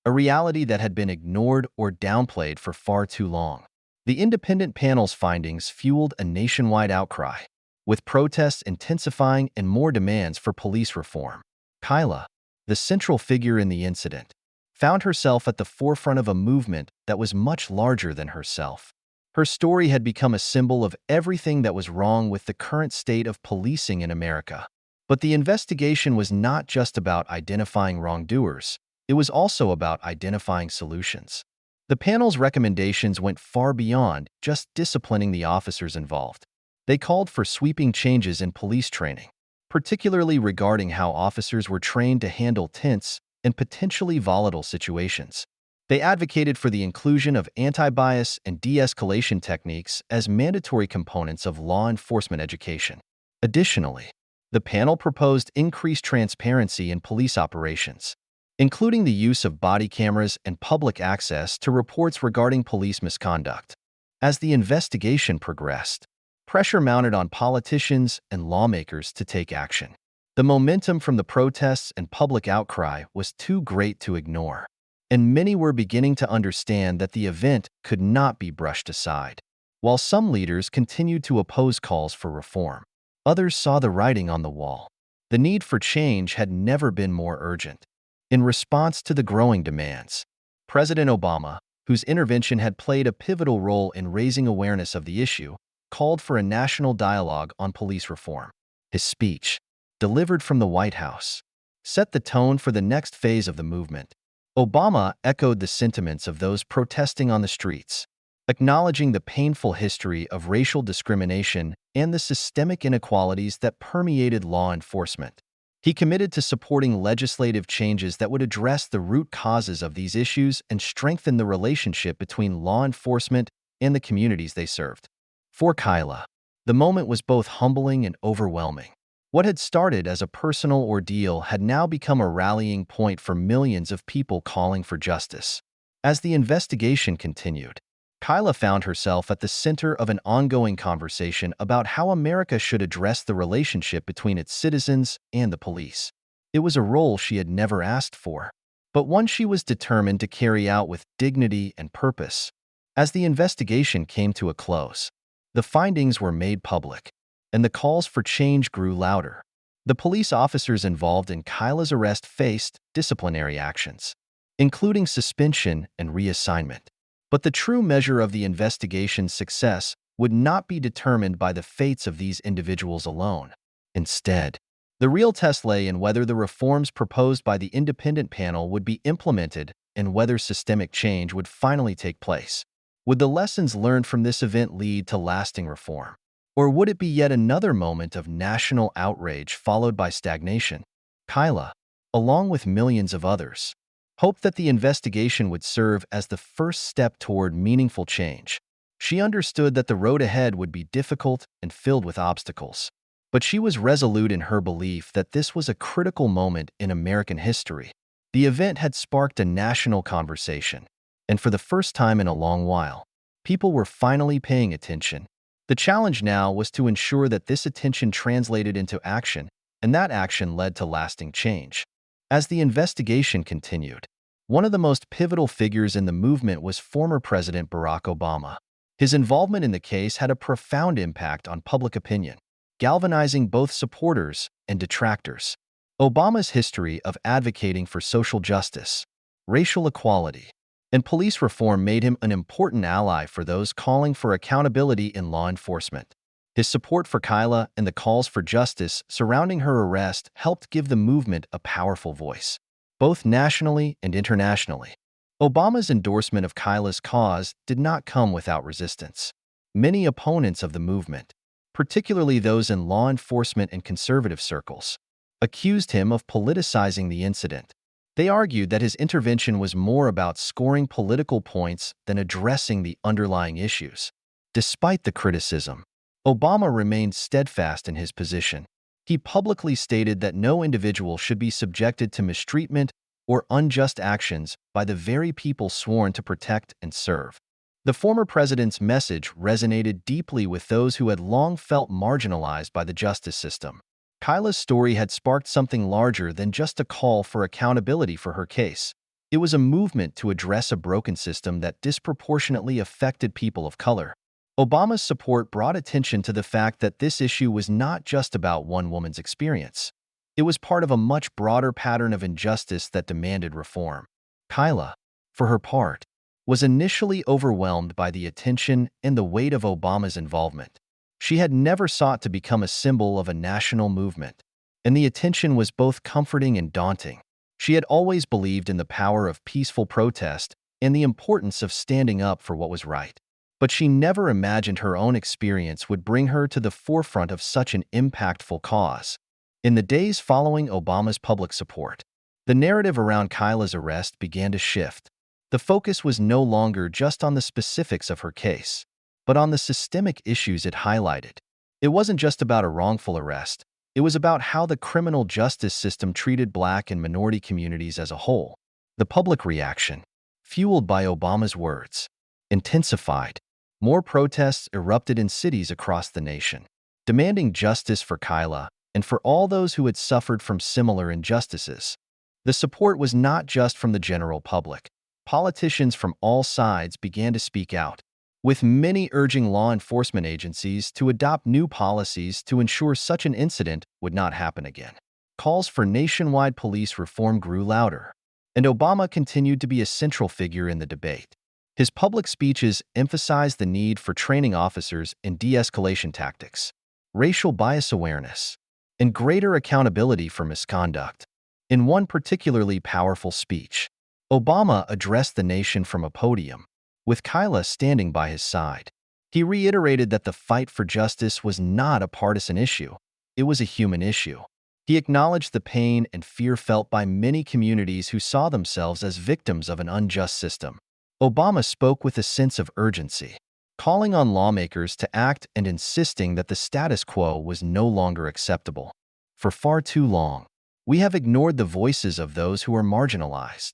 a reality that had been ignored or downplayed for far too long. The independent panel's findings fueled a nationwide outcry, with protests intensifying and more demands for police reform. Kyla, the central figure in the incident, found herself at the forefront of a movement that was much larger than herself. Her story had become a symbol of everything that was wrong with the current state of policing in America. But the investigation was not just about identifying wrongdoers, it was also about identifying solutions. The panel's recommendations went far beyond just disciplining the officers involved. They called for sweeping changes in police training, particularly regarding how officers were trained to handle tense and potentially volatile situations. They advocated for the inclusion of anti-bias and de-escalation techniques as mandatory components of law enforcement education. Additionally, the panel proposed increased transparency in police operations, including the use of body cameras and public access to reports regarding police misconduct. As the investigation progressed, pressure mounted on politicians and lawmakers to take action. The momentum from the protests and public outcry was too great to ignore, and many were beginning to understand that the event could not be brushed aside. While some leaders continued to oppose calls for reform, others saw the writing on the wall. The need for change had never been more urgent. In response to the growing demands, President Obama, whose intervention had played a pivotal role in raising awareness of the issue, called for a national dialogue on police reform. His speech, delivered from the White House, set the tone for the next phase of the movement. Obama echoed the sentiments of those protesting on the streets, acknowledging the painful history of racial discrimination and the systemic inequalities that permeated law enforcement. He committed to supporting legislative changes that would address the root causes of these issues and strengthen the relationship between law enforcement and the communities they served. For Kyla, the moment was both humbling and overwhelming. What had started as a personal ordeal had now become a rallying point for millions of people calling for justice. As the investigation continued, Kyla found herself at the center of an ongoing conversation about how America should address the relationship between its citizens and the police. It was a role she had never asked for, but one she was determined to carry out with dignity and purpose. As the investigation came to a close, the findings were made public, and the calls for change grew louder. The police officers involved in Kyla's arrest faced disciplinary actions, including suspension and reassignment. But the true measure of the investigation's success would not be determined by the fates of these individuals alone. Instead, the real test lay in whether the reforms proposed by the independent panel would be implemented and whether systemic change would finally take place. Would the lessons learned from this event lead to lasting reform? Or would it be yet another moment of national outrage followed by stagnation? Kyla, along with millions of others, hoped that the investigation would serve as the first step toward meaningful change. She understood that the road ahead would be difficult and filled with obstacles, but she was resolute in her belief that this was a critical moment in American history. The event had sparked a national conversation, and for the first time in a long while, people were finally paying attention. The challenge now was to ensure that this attention translated into action, and that action led to lasting change. As the investigation continued, one of the most pivotal figures in the movement was former President Barack Obama. His involvement in the case had a profound impact on public opinion, galvanizing both supporters and detractors. Obama's history of advocating for social justice, racial equality, and police reform made him an important ally for those calling for accountability in law enforcement. His support for Kyla and the calls for justice surrounding her arrest helped give the movement a powerful voice, both nationally and internationally. Obama's endorsement of Kyla's cause did not come without resistance. Many opponents of the movement, particularly those in law enforcement and conservative circles, accused him of politicizing the incident. They argued that his intervention was more about scoring political points than addressing the underlying issues. Despite the criticism, Obama remained steadfast in his position. He publicly stated that no individual should be subjected to mistreatment or unjust actions by the very people sworn to protect and serve. The former president's message resonated deeply with those who had long felt marginalized by the justice system. Kyla's story had sparked something larger than just a call for accountability for her case. It was a movement to address a broken system that disproportionately affected people of color. Obama's support brought attention to the fact that this issue was not just about one woman's experience. It was part of a much broader pattern of injustice that demanded reform. Kyla, for her part, was initially overwhelmed by the attention and the weight of Obama's involvement. She had never sought to become a symbol of a national movement, and the attention was both comforting and daunting. She had always believed in the power of peaceful protest and the importance of standing up for what was right. But she never imagined her own experience would bring her to the forefront of such an impactful cause. In the days following Obama's public support, the narrative around Kyla's arrest began to shift. The focus was no longer just on the specifics of her case, but on the systemic issues it highlighted. It wasn't just about a wrongful arrest. It was about how the criminal justice system treated Black and minority communities as a whole. The public reaction, fueled by Obama's words, intensified. More protests erupted in cities across the nation, demanding justice for Kyla and for all those who had suffered from similar injustices. The support was not just from the general public. Politicians from all sides began to speak out, with many urging law enforcement agencies to adopt new policies to ensure such an incident would not happen again. Calls for nationwide police reform grew louder, and Obama continued to be a central figure in the debate. His public speeches emphasized the need for training officers in de-escalation tactics, racial bias awareness, and greater accountability for misconduct. In one particularly powerful speech, Obama addressed the nation from a podium, with Kyla standing by his side. He reiterated that the fight for justice was not a partisan issue. It was a human issue. He acknowledged the pain and fear felt by many communities who saw themselves as victims of an unjust system. Obama spoke with a sense of urgency, calling on lawmakers to act and insisting that the status quo was no longer acceptable. For far too long, we have ignored the voices of those who are marginalized.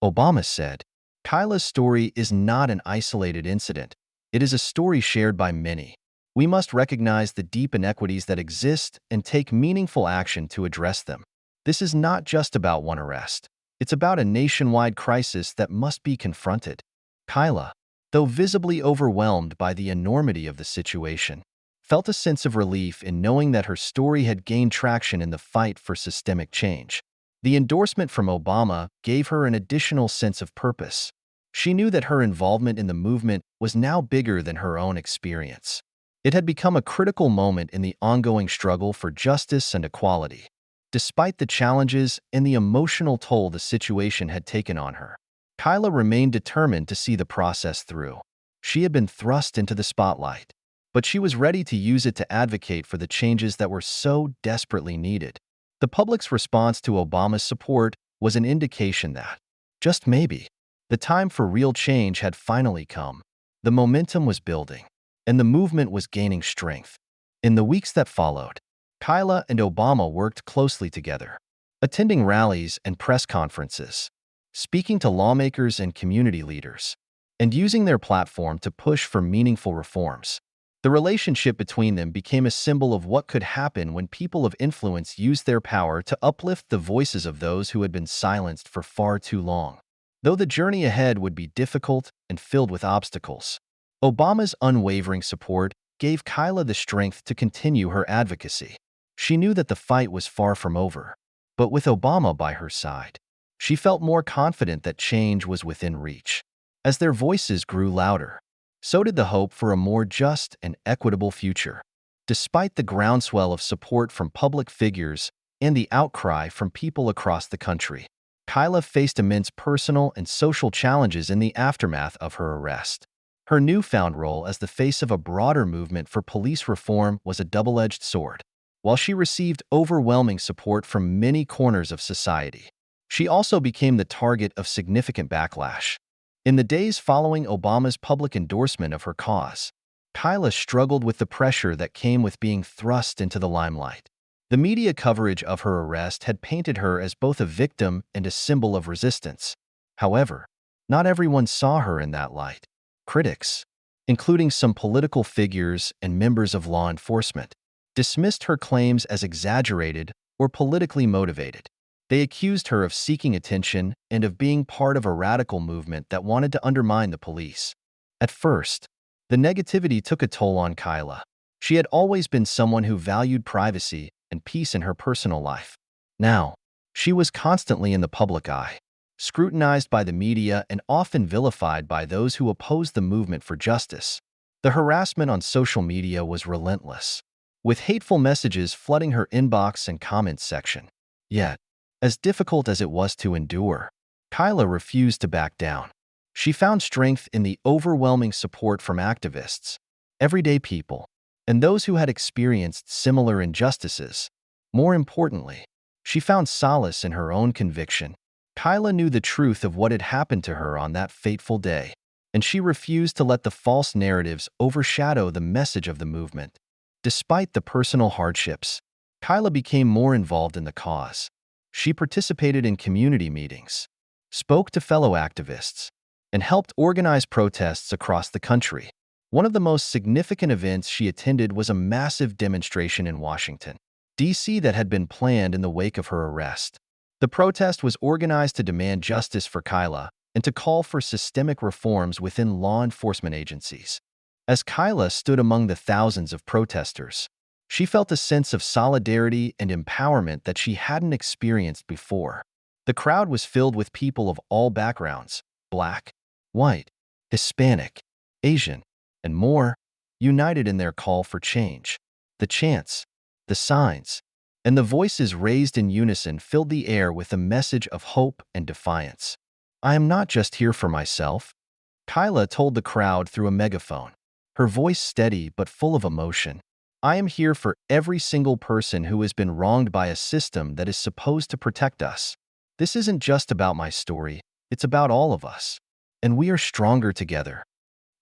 Obama said, Kyla's story is not an isolated incident. It is a story shared by many. We must recognize the deep inequities that exist and take meaningful action to address them. This is not just about one arrest. It's about a nationwide crisis that must be confronted. Kyla, though visibly overwhelmed by the enormity of the situation, felt a sense of relief in knowing that her story had gained traction in the fight for systemic change. The endorsement from Obama gave her an additional sense of purpose. She knew that her involvement in the movement was now bigger than her own experience. It had become a critical moment in the ongoing struggle for justice and equality. Despite the challenges and the emotional toll the situation had taken on her, Kyla remained determined to see the process through. She had been thrust into the spotlight, but she was ready to use it to advocate for the changes that were so desperately needed. The public's response to Obama's support was an indication that, just maybe, the time for real change had finally come. The momentum was building, and the movement was gaining strength. In the weeks that followed, Kyla and Obama worked closely together, attending rallies and press conferences, speaking to lawmakers and community leaders, and using their platform to push for meaningful reforms. The relationship between them became a symbol of what could happen when people of influence used their power to uplift the voices of those who had been silenced for far too long. Though the journey ahead would be difficult and filled with obstacles, Obama's unwavering support gave Kyla the strength to continue her advocacy. She knew that the fight was far from over, but with Obama by her side, she felt more confident that change was within reach. As their voices grew louder, so did the hope for a more just and equitable future. Despite the groundswell of support from public figures and the outcry from people across the country, Kyla faced immense personal and social challenges in the aftermath of her arrest. Her newfound role as the face of a broader movement for police reform was a double-edged sword. While she received overwhelming support from many corners of society, she also became the target of significant backlash. In the days following Obama's public endorsement of her cause, Kyla struggled with the pressure that came with being thrust into the limelight. The media coverage of her arrest had painted her as both a victim and a symbol of resistance. However, not everyone saw her in that light. Critics, including some political figures and members of law enforcement, dismissed her claims as exaggerated or politically motivated. They accused her of seeking attention and of being part of a radical movement that wanted to undermine the police. At first, the negativity took a toll on Kyla. She had always been someone who valued privacy and peace in her personal life. Now, she was constantly in the public eye, scrutinized by the media and often vilified by those who opposed the movement for justice. The harassment on social media was relentless, with hateful messages flooding her inbox and comments section. Yet, as difficult as it was to endure, Kyla refused to back down. She found strength in the overwhelming support from activists, everyday people, and those who had experienced similar injustices. More importantly, she found solace in her own conviction. Kyla knew the truth of what had happened to her on that fateful day, and she refused to let the false narratives overshadow the message of the movement. Despite the personal hardships, Kyla became more involved in the cause. She participated in community meetings, spoke to fellow activists, and helped organize protests across the country. One of the most significant events she attended was a massive demonstration in Washington, D.C. that had been planned in the wake of her arrest. The protest was organized to demand justice for Kyla and to call for systemic reforms within law enforcement agencies. As Kyla stood among the thousands of protesters, she felt a sense of solidarity and empowerment that she hadn't experienced before. The crowd was filled with people of all backgrounds, Black, white, Hispanic, Asian, and more, united in their call for change. The chants, the signs, and the voices raised in unison filled the air with a message of hope and defiance. "I am not just here for myself," Kyla told the crowd through a megaphone, her voice steady but full of emotion. "I am here for every single person who has been wronged by a system that is supposed to protect us. This isn't just about my story, it's about all of us. And we are stronger together."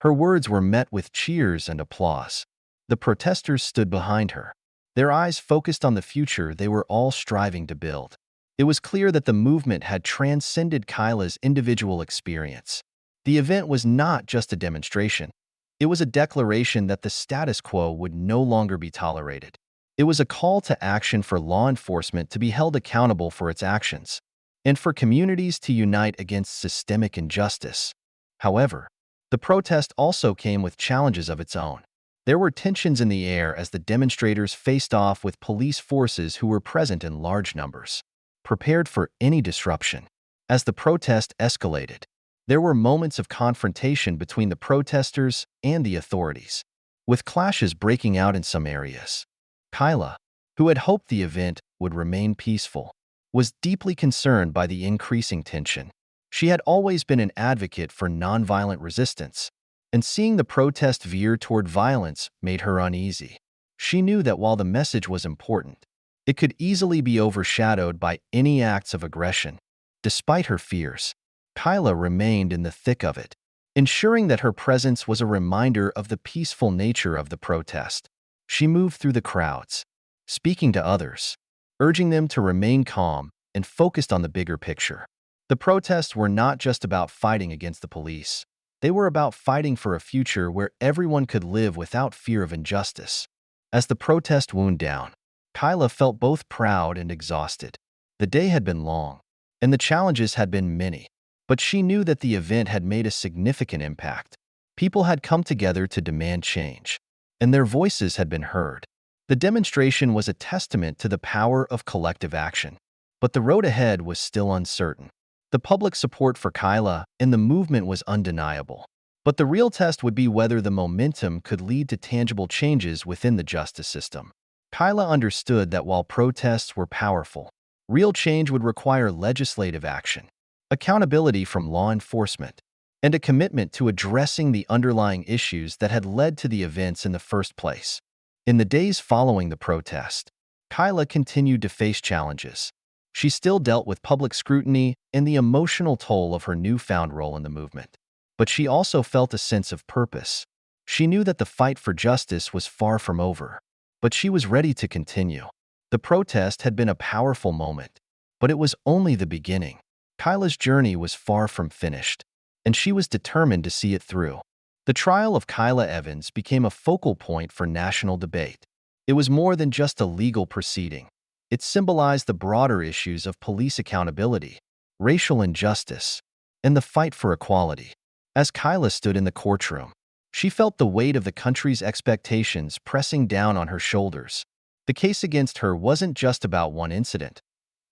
Her words were met with cheers and applause. The protesters stood behind her, their eyes focused on the future they were all striving to build. It was clear that the movement had transcended Kyla's individual experience. The event was not just a demonstration. It was a declaration that the status quo would no longer be tolerated. It was a call to action for law enforcement to be held accountable for its actions, and for communities to unite against systemic injustice. However, the protest also came with challenges of its own. There were tensions in the air as the demonstrators faced off with police forces who were present in large numbers, prepared for any disruption. As the protest escalated, there were moments of confrontation between the protesters and the authorities, with clashes breaking out in some areas. Kyla, who had hoped the event would remain peaceful, was deeply concerned by the increasing tension. She had always been an advocate for nonviolent resistance, and seeing the protest veer toward violence made her uneasy. She knew that while the message was important, it could easily be overshadowed by any acts of aggression. Despite her fears, Kyla remained in the thick of it, ensuring that her presence was a reminder of the peaceful nature of the protest. She moved through the crowds, speaking to others, urging them to remain calm and focused on the bigger picture. The protests were not just about fighting against the police. They were about fighting for a future where everyone could live without fear of injustice. As the protest wound down, Kyla felt both proud and exhausted. The day had been long, and the challenges had been many, but she knew that the event had made a significant impact. People had come together to demand change, and their voices had been heard. The demonstration was a testament to the power of collective action, but the road ahead was still uncertain. The public support for Kyla and the movement was undeniable, but the real test would be whether the momentum could lead to tangible changes within the justice system. Kyla understood that while protests were powerful, real change would require legislative action, accountability from law enforcement, and a commitment to addressing the underlying issues that had led to the events in the first place. In the days following the protest, Kyla continued to face challenges. She still dealt with public scrutiny and the emotional toll of her newfound role in the movement. But she also felt a sense of purpose. She knew that the fight for justice was far from over, but she was ready to continue. The protest had been a powerful moment, but it was only the beginning. Kyla's journey was far from finished, and she was determined to see it through. The trial of Kyla Evans became a focal point for national debate. It was more than just a legal proceeding. It symbolized the broader issues of police accountability, racial injustice, and the fight for equality. As Kyla stood in the courtroom, she felt the weight of the country's expectations pressing down on her shoulders. The case against her wasn't just about one incident.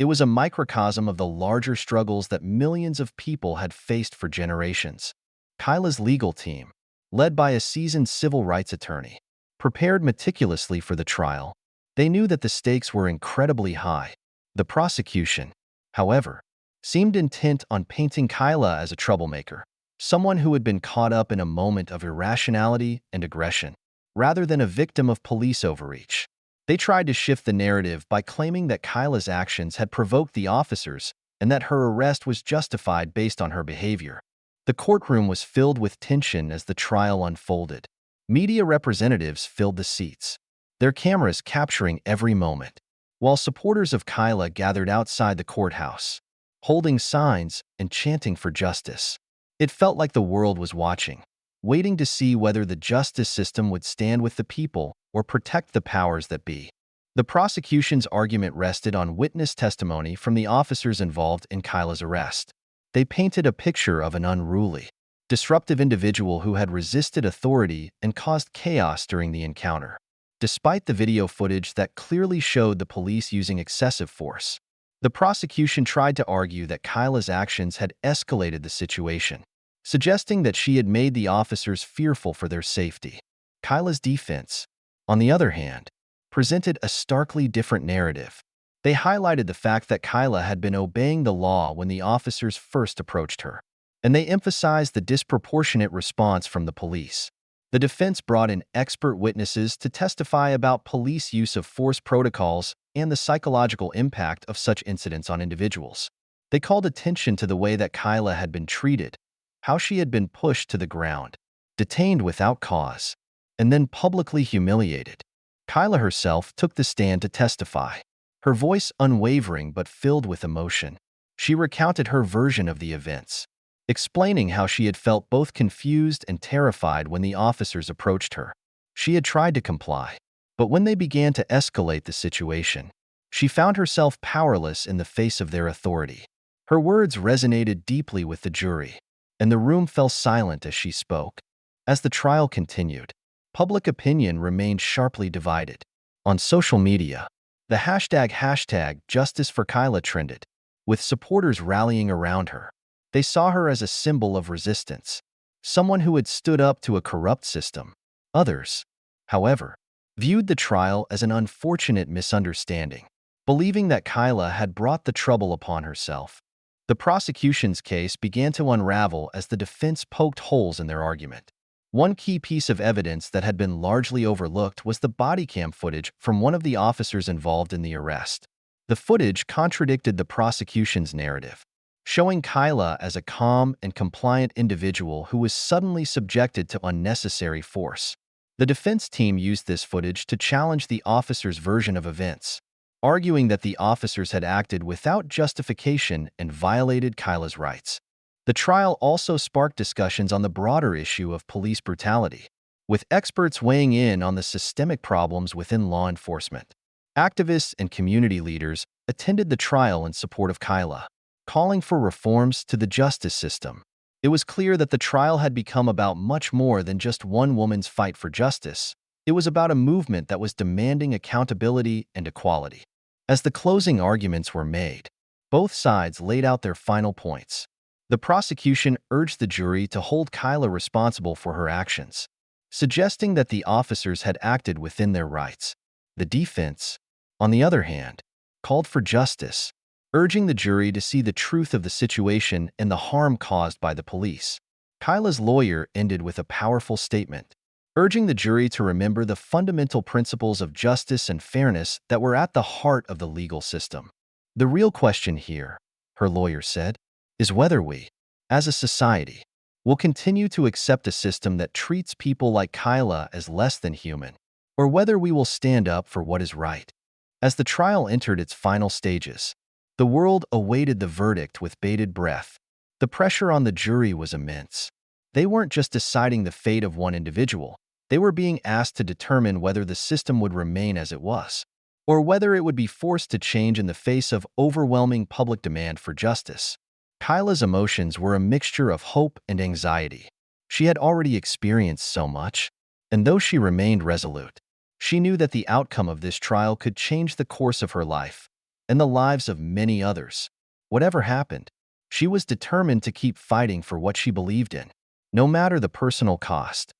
It was a microcosm of the larger struggles that millions of people had faced for generations. Kyla's legal team, led by a seasoned civil rights attorney, prepared meticulously for the trial. They knew that the stakes were incredibly high. The prosecution, however, seemed intent on painting Kyla as a troublemaker, someone who had been caught up in a moment of irrationality and aggression, rather than a victim of police overreach. They tried to shift the narrative by claiming that Kyla's actions had provoked the officers and that her arrest was justified based on her behavior. The courtroom was filled with tension as the trial unfolded. Media representatives filled the seats, their cameras capturing every moment, while supporters of Kyla gathered outside the courthouse, holding signs and chanting for justice. It felt like the world was watching, waiting to see whether the justice system would stand with the people or protect the powers that be. The prosecution's argument rested on witness testimony from the officers involved in Kyla's arrest. They painted a picture of an unruly, disruptive individual who had resisted authority and caused chaos during the encounter. Despite the video footage that clearly showed the police using excessive force, the prosecution tried to argue that Kyla's actions had escalated the situation, suggesting that she had made the officers fearful for their safety. Kyla's defense, on the other hand, presented a starkly different narrative. They highlighted the fact that Kyla had been obeying the law when the officers first approached her, and they emphasized the disproportionate response from the police. The defense brought in expert witnesses to testify about police use of force protocols and the psychological impact of such incidents on individuals. They called attention to the way that Kyla had been treated, how she had been pushed to the ground, detained without cause, and then publicly humiliated. Kyla herself took the stand to testify, her voice unwavering but filled with emotion. She recounted her version of the events, explaining how she had felt both confused and terrified when the officers approached her. She had tried to comply, but when they began to escalate the situation, she found herself powerless in the face of their authority. Her words resonated deeply with the jury, and the room fell silent as she spoke. As the trial continued, public opinion remained sharply divided. On social media, the hashtag Justice for Kyla trended, with supporters rallying around her. They saw her as a symbol of resistance, someone who had stood up to a corrupt system. Others, however, viewed the trial as an unfortunate misunderstanding, believing that Kyla had brought the trouble upon herself. The prosecution's case began to unravel as the defense poked holes in their argument. One key piece of evidence that had been largely overlooked was the body cam footage from one of the officers involved in the arrest. The footage contradicted the prosecution's narrative, showing Kyla as a calm and compliant individual who was suddenly subjected to unnecessary force. The defense team used this footage to challenge the officer's version of events, arguing that the officers had acted without justification and violated Kyla's rights. The trial also sparked discussions on the broader issue of police brutality, with experts weighing in on the systemic problems within law enforcement. Activists and community leaders attended the trial in support of Kyla, calling for reforms to the justice system. It was clear that the trial had become about much more than just one woman's fight for justice. It was about a movement that was demanding accountability and equality. As the closing arguments were made, both sides laid out their final points. The prosecution urged the jury to hold Kyla responsible for her actions, suggesting that the officers had acted within their rights. The defense, on the other hand, called for justice, urging the jury to see the truth of the situation and the harm caused by the police. Kyla's lawyer ended with a powerful statement, urging the jury to remember the fundamental principles of justice and fairness that were at the heart of the legal system. The real question here, her lawyer said, is whether we, as a society, will continue to accept a system that treats people like Kyla as less than human, or whether we will stand up for what is right. As the trial entered its final stages, the world awaited the verdict with bated breath. The pressure on the jury was immense. They weren't just deciding the fate of one individual, they were being asked to determine whether the system would remain as it was, or whether it would be forced to change in the face of overwhelming public demand for justice. Kyla's emotions were a mixture of hope and anxiety. She had already experienced so much, and though she remained resolute, she knew that the outcome of this trial could change the course of her life and the lives of many others. Whatever happened, she was determined to keep fighting for what she believed in, no matter the personal cost.